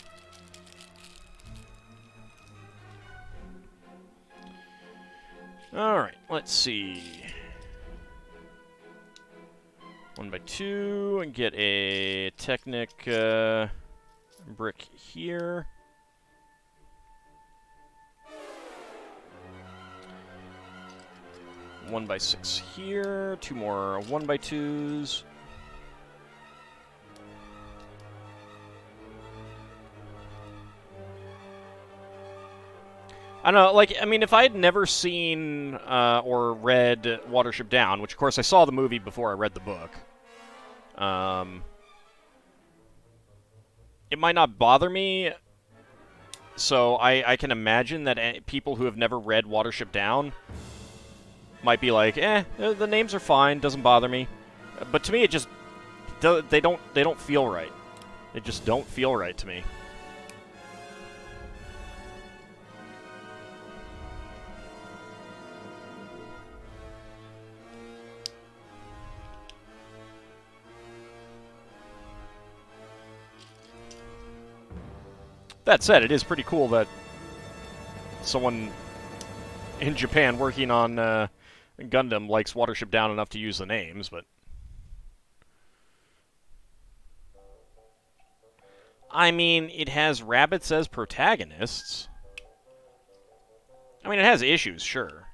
S1: Alright, let's see. 1x2, and get a Technic brick here. One by 6 here, 2 more 1x2s. I don't know, like, I mean, if I had never seen or read Watership Down, which, of course, I saw the movie before I read the book, it might not bother me, so I can imagine that people who have never read Watership Down might be like, the names are fine, doesn't bother me. But to me, it just, they don't feel right. They just don't feel right to me. That said, it is pretty cool that someone in Japan working on Gundam likes Watership Down enough to use the names, but... I mean, it has rabbits as protagonists. I mean, it has issues, sure.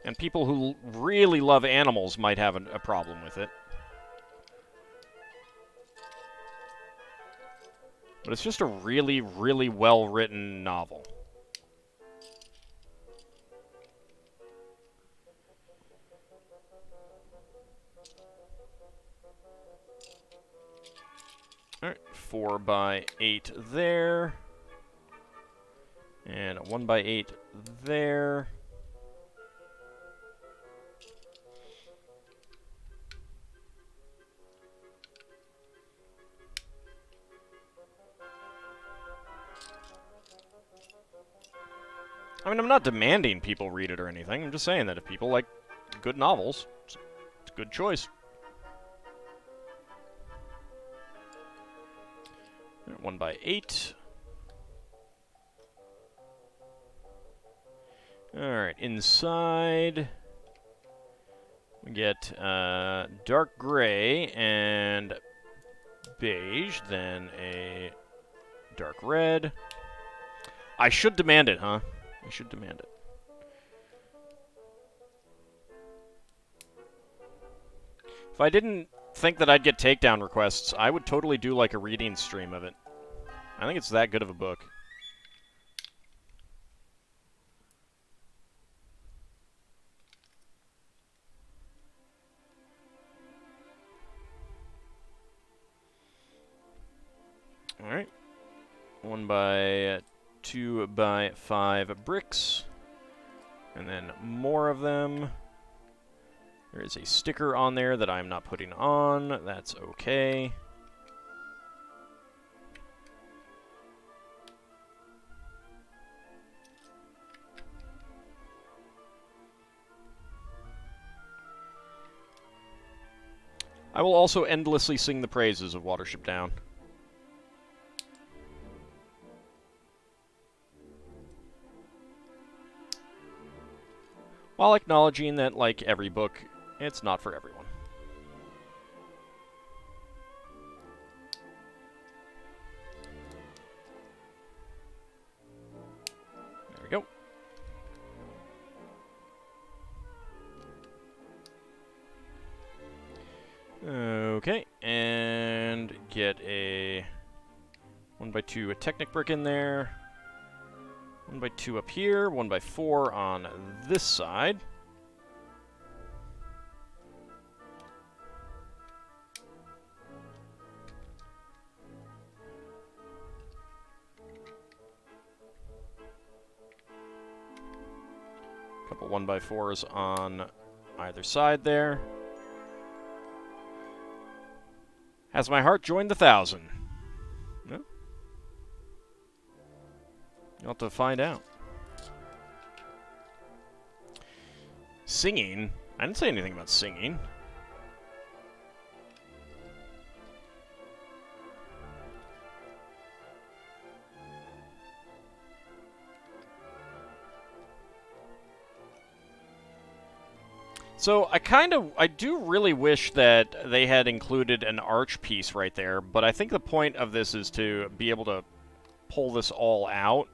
S1: And people who really love animals might have a problem with it. But it's just a really, really well-written novel. Alright, 4x8 there. And a 1x8 there. I mean, I'm not demanding people read it or anything. I'm just saying that if people like good novels, it's a good choice. 1x8. Alright, inside we get dark gray and beige, then a dark red. I should demand it, huh? I should demand it. If I didn't think that I'd get takedown requests, I would totally do like a reading stream of it. I think it's that good of a book. Alright. 1x2 2x5 bricks. And then more of them. There is a sticker on there that I'm not putting on. That's okay. I will also endlessly sing the praises of Watership Down. While acknowledging that, like every book, it's not for everyone. There we go. Okay, and get a 1x2 a Technic brick in there. 1x2 up here, 1x4 on this side. Couple 1x4s on either side there. Has my heart joined the 1,000? No? You'll have to find out. Singing? I didn't say anything about singing. So I do really wish that they had included an arch piece right there, but I think the point of this is to be able to pull this all out.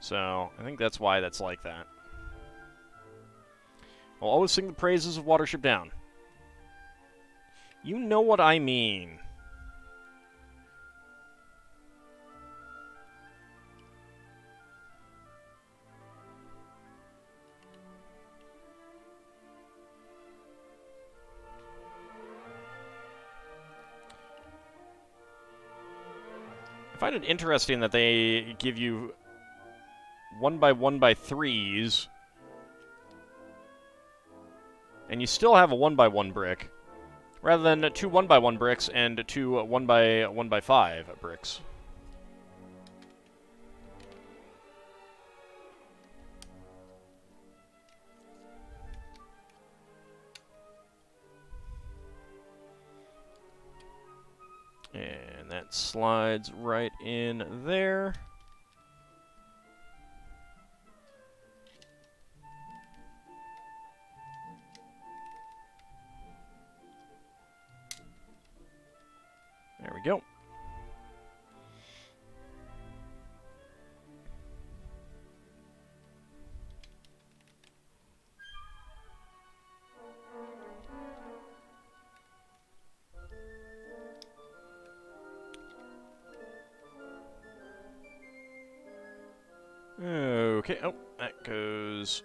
S1: So I think that's why that's like that. I'll always sing the praises of Watership Down. You know what I mean. I find it interesting that they give you 1x1x3s, and you still have a 1x1 brick, rather than 2 1x1 bricks and 2 1x1x5 bricks. And that slides right in there. There we go. Okay, oh, that goes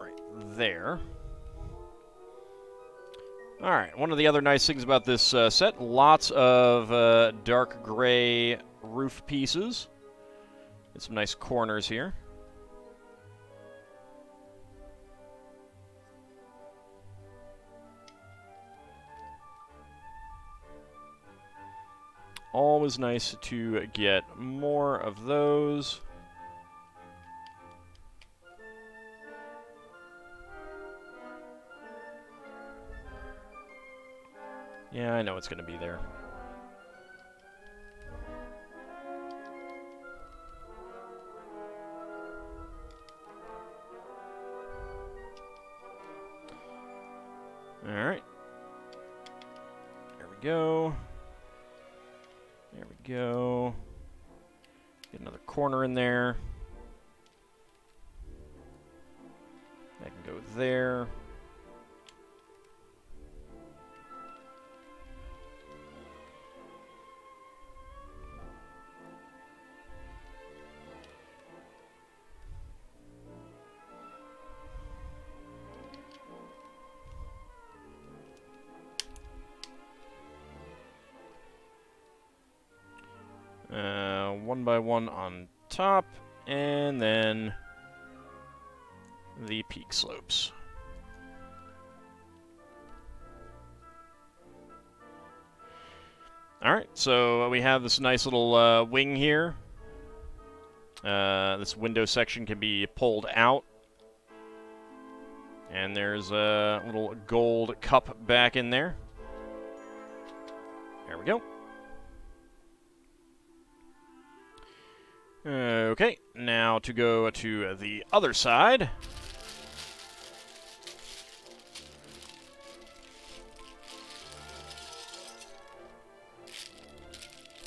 S1: right there. Alright, one of the other nice things about this set, lots of dark gray roof pieces. Get some nice corners here. Always nice to get more of those. Yeah, I know it's going to be there. Alright. There we go. There we go. Get another corner in there. That can go there. One by one on top, and then the peak slopes. Alright, so we have this nice little wing here. This window section can be pulled out. And there's a little gold cup back in there. There we go. Okay, now to go to the other side.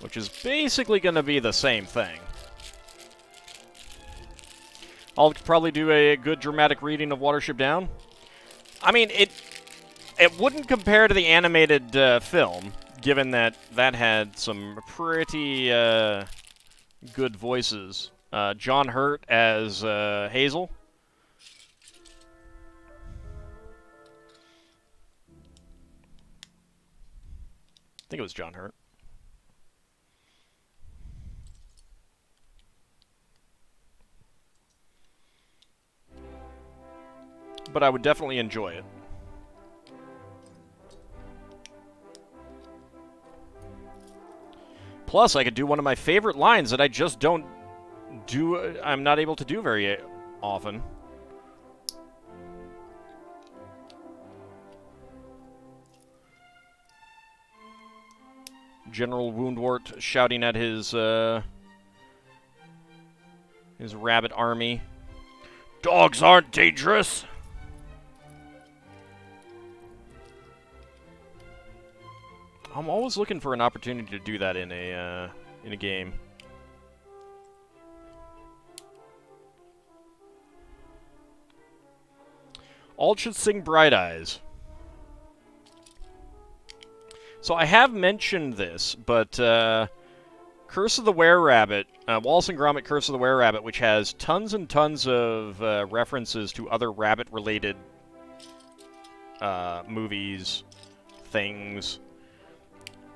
S1: Which is basically going to be the same thing. I'll probably do a good dramatic reading of Watership Down. I mean, it wouldn't compare to the animated film, given that that had some pretty good voices. John Hurt as Hazel. I think it was John Hurt. But I would definitely enjoy it. Plus, I could do one of my favorite lines that I just don't do. I'm not able to do very often. General Woundwort shouting at his his rabbit army. Dogs aren't dangerous! I'm always looking for an opportunity to do that in a game. All should sing Bright Eyes. So I have mentioned this, but Curse of the Were-Rabbit, Wallace and Gromit Curse of the Were-Rabbit, which has tons and tons of references to other rabbit-related movies, things,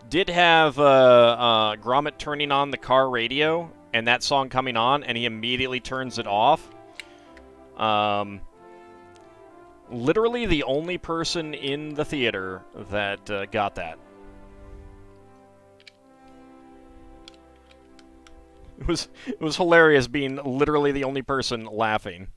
S1: did have Gromit turning on the car radio, and that song coming on, and he immediately turns it off. Literally the only person in the theater that got that. It was hilarious being literally the only person laughing.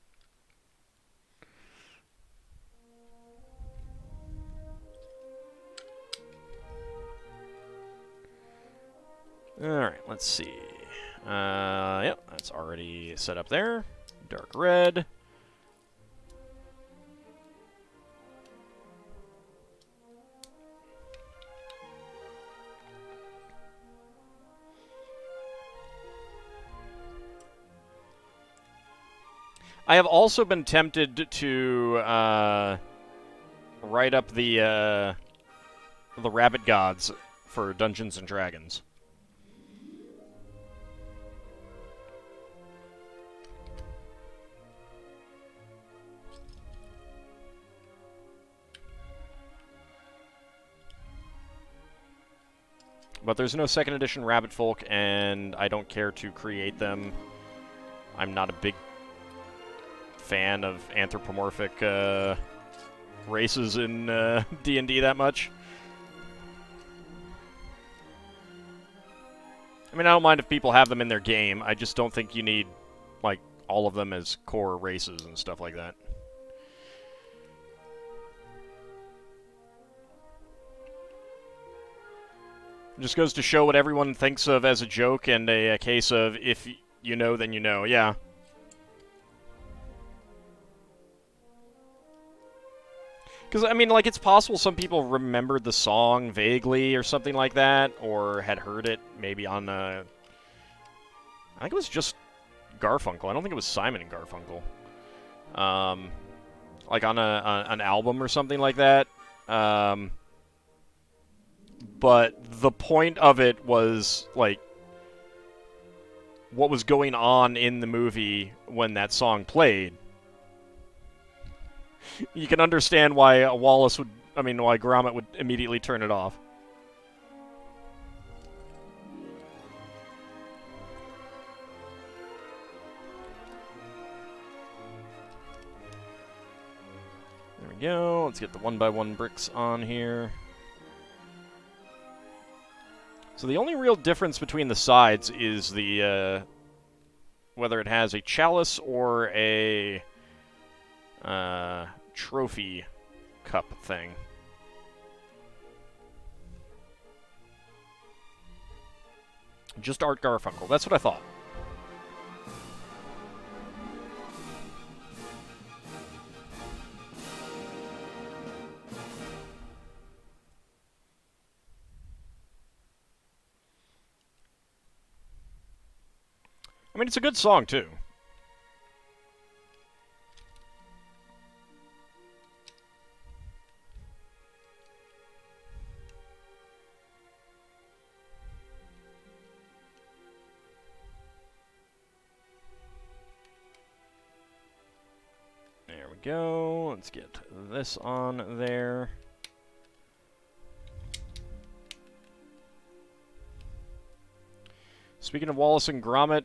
S1: Alright, let's see. Yep, that's already set up there. Dark red. I have also been tempted to write up the rabbit gods for Dungeons and Dragons. But there's no second edition Rabbit Folk, and I don't care to create them. I'm not a big fan of anthropomorphic races in D&D that much. I mean, I don't mind if people have them in their game. I just don't think you need, like, all of them as core races and stuff like that. It just goes to show what everyone thinks of as a joke and a case of if you know, then you know. Yeah. Because, I mean, like, it's possible some people remembered the song vaguely or something like that, or had heard it maybe on, I think it was just Garfunkel. I don't think it was Simon and Garfunkel. Like, on an album or something like that. But the point of it was, like, what was going on in the movie when that song played. You can understand why why Gromit would immediately turn it off. There we go. Let's get the 1x1 bricks on here. So the only real difference between the sides is the whether it has a chalice or a trophy cup thing. Just Art Garfunkel. That's what I thought. I mean, it's a good song, too. There we go. Let's get this on there. Speaking of Wallace and Gromit,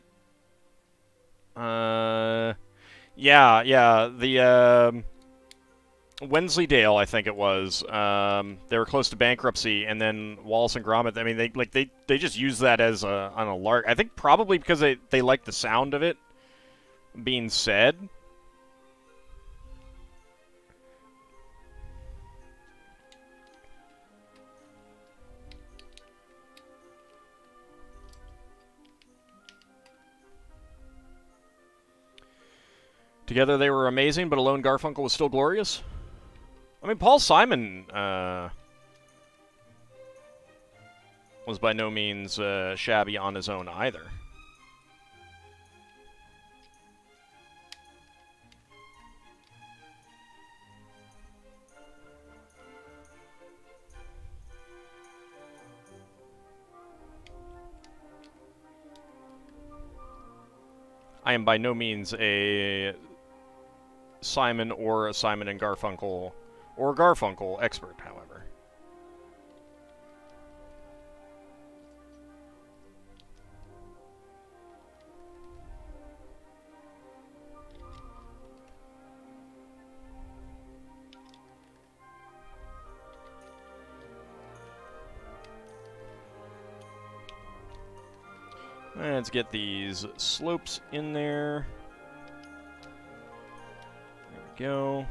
S1: yeah, the Wensleydale, I think it was. They were close to bankruptcy, and then Wallace and Gromit. I mean, they just used that as on a lark. I think probably because they liked the sound of it being said. Together they were amazing, but alone Garfunkel was still glorious. I mean, Paul Simon was by no means shabby on his own either. I am by no means a Simon or a Simon and Garfunkel or Garfunkel expert, however. Let's get these slopes in there. There we go.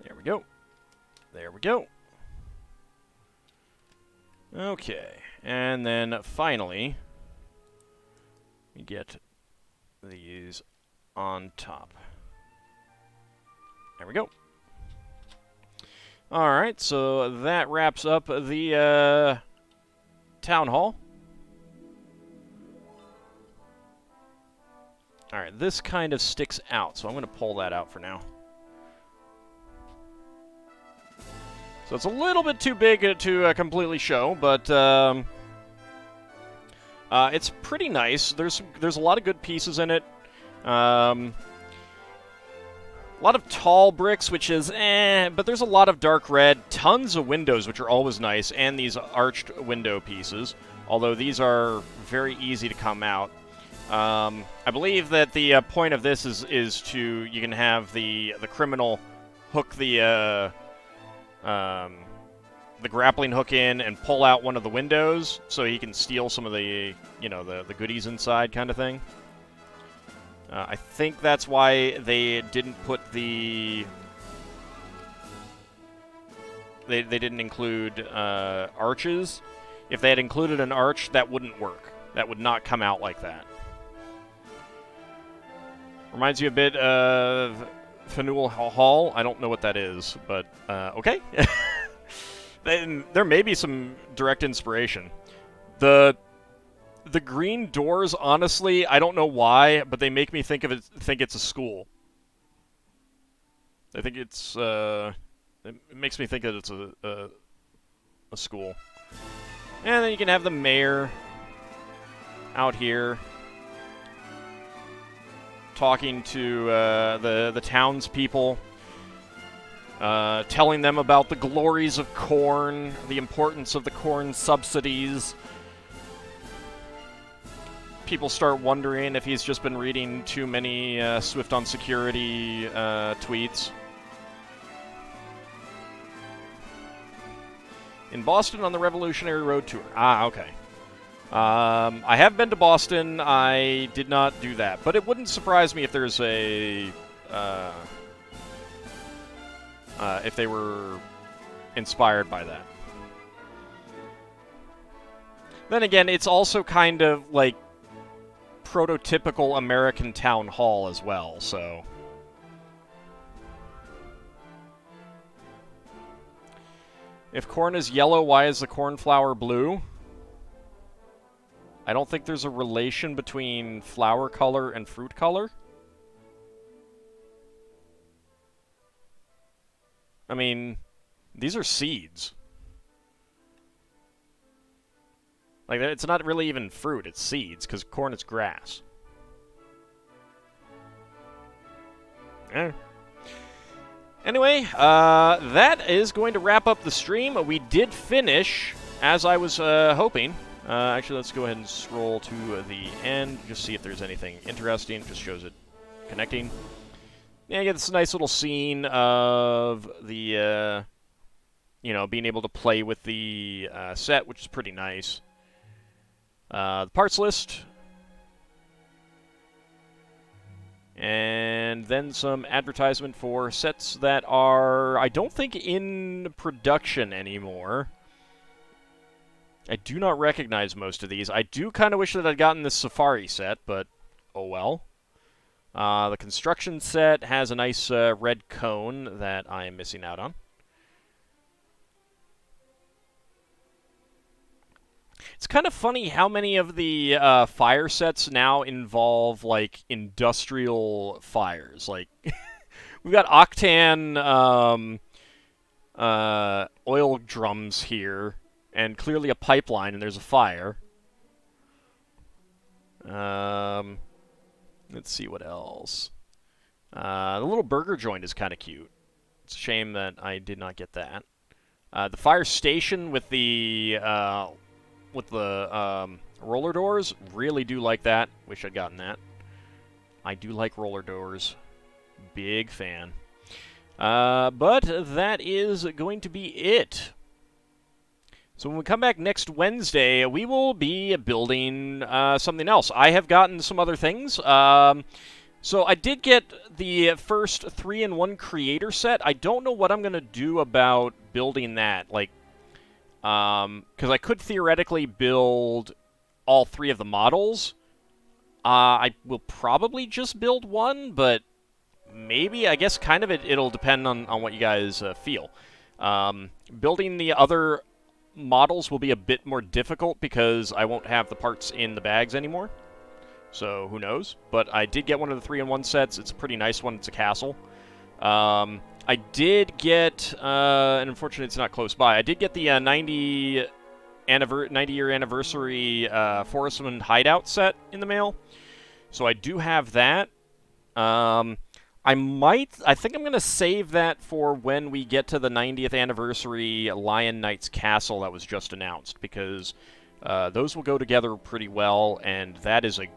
S1: There we go. There we go. Okay, and then finally, we get these on top. There we go. Alright, so that wraps up the town hall. Alright, this kind of sticks out, so I'm going to pull that out for now. So it's a little bit too big to completely show, but it's pretty nice. There's a lot of good pieces in it. A lot of tall bricks, which is but there's a lot of dark red. Tons of windows, which are always nice, and these arched window pieces. Although these are very easy to come out. I believe that the point of this is to you can have the criminal hook the grappling hook in and pull out one of the windows so he can steal some of the, the goodies inside kind of thing. I think that's why they didn't put the... They didn't include arches. If they had included an arch, that wouldn't work. That would not come out like that. Reminds you a bit of Faneuil Hall. I don't know what that is, but okay. There may be some direct inspiration. The green doors, honestly, I don't know why, but they make me think it's a school. I think it's it makes me think that it's a school. And then you can have the mayor out here talking to the townspeople, telling them about the glories of corn, the importance of the corn subsidies. People start wondering if he's just been reading too many Swift on Security tweets. In Boston on the Revolutionary Road Tour. Ah, okay. I have been to Boston. I did not do that. But it wouldn't surprise me if there's a... if they were inspired by that. Then again, it's also kind of like prototypical American town hall as well, so... If corn is yellow, why is the cornflower blue? I don't think there's a relation between flower color and fruit color. I mean, these are seeds. Like, it's not really even fruit, it's seeds, because corn is grass. Anyway, that is going to wrap up the stream. We did finish, as I was hoping. Actually, let's go ahead and scroll to the end, just see if there's anything interesting. Just shows it connecting. Yeah, you get this nice little scene of the, being able to play with the set, which is pretty nice. The parts list. And then some advertisement for sets that are, I don't think, in production anymore. I do not recognize most of these. I do kind of wish that I'd gotten this Safari set, but oh well. The construction set has a nice red cone that I am missing out on. It's kind of funny how many of the fire sets now involve, like, industrial fires. Like, we've got octane oil drums here, and clearly a pipeline, and there's a fire. Let's see what else. The little burger joint is kind of cute. It's a shame that I did not get that. The fire station with the roller doors, really do like that. Wish I'd gotten that. I do like roller doors. Big fan. But that is going to be it. So when we come back next Wednesday, we will be building something else. I have gotten some other things. So I did get the first 3-in-1 creator set. I don't know what I'm going to do about building that. Like, because I could theoretically build all 3 of the models. I will probably just build one, but maybe, I guess kind of it'll depend on what you guys feel. Building the other models will be a bit more difficult because I won't have the parts in the bags anymore. So who knows? But I did get one of the 3-in-1 sets. It's a pretty nice one. It's a castle. I did get, and unfortunately it's not close by, I did get the 90-year anniversary Forestman Hideout set in the mail. So I do have that. I think I'm going to save that for when we get to the 90th anniversary Lion Knight's Castle that was just announced, because those will go together pretty well, and that is a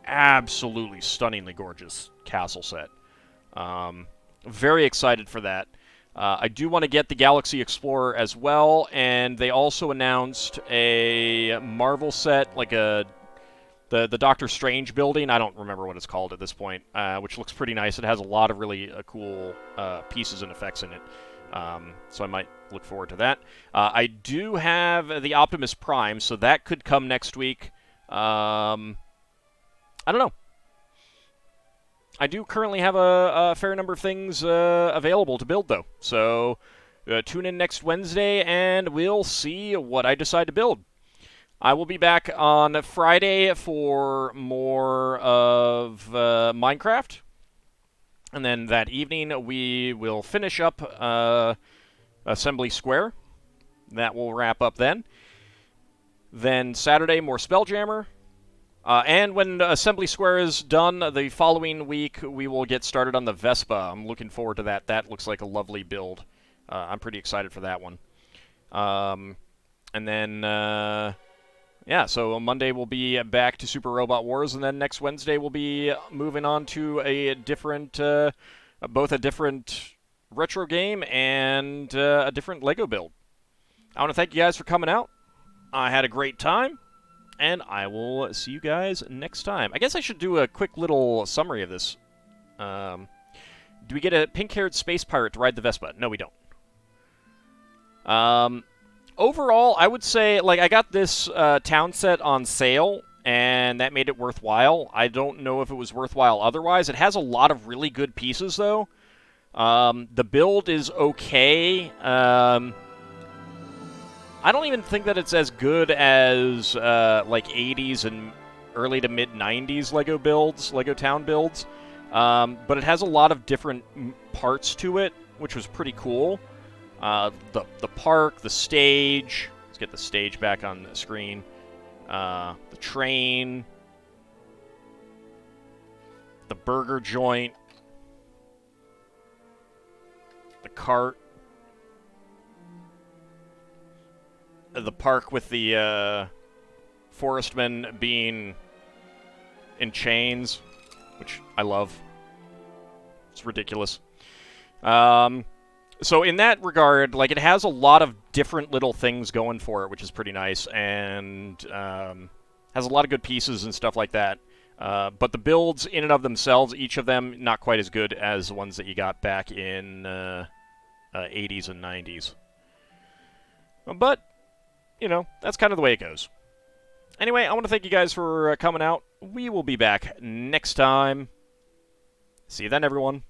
S1: absolutely stunningly gorgeous castle set. Very excited for that. I do want to get the Galaxy Explorer as well, and they also announced a Marvel set, like the Doctor Strange building. I don't remember what it's called at this point, which looks pretty nice. It has a lot of really cool pieces and effects in it, so I might look forward to that. I do have the Optimus Prime, so that could come next week. I don't know. I do currently have a fair number of things available to build, though. So tune in next Wednesday, and we'll see what I decide to build. I will be back on Friday for more of Minecraft. And then that evening, we will finish up Assembly Square. That will wrap up then. Then Saturday, more Spelljammer. And when Assembly Square is done, the following week, we will get started on the Vespa. I'm looking forward to that. That looks like a lovely build. I'm pretty excited for that one. And then, yeah, so on Monday we'll be back to Super Robot Wars, and then next Wednesday we'll be moving on to a different, both a different retro game and a different Lego build. I want to thank you guys for coming out. I had a great time. And I will see you guys next time. I guess I should do a quick little summary of this. Do we get a pink-haired space pirate to ride the Vespa? No, we don't. Overall, I would say, like, I got this town set on sale, and that made it worthwhile. I don't know if it was worthwhile otherwise. It has a lot of really good pieces, though. The build is okay. I don't even think that it's as good as, like, 80s and early to mid-90s Lego builds, Lego Town builds. But it has a lot of different parts to it, which was pretty cool. The park, the stage. Let's get the stage back on the screen. The train. The burger joint. The cart. The park with the forestmen being in chains, which I love. It's ridiculous. So in that regard, like, it has a lot of different little things going for it, which is pretty nice, and Has a lot of good pieces and stuff like that. But the builds in and of themselves, each of them, not quite as good as the ones that you got back in 80s and 90s. But, you know, that's kind of the way it goes. Anyway, I want to thank you guys for coming out. We will be back next time. See you then, everyone.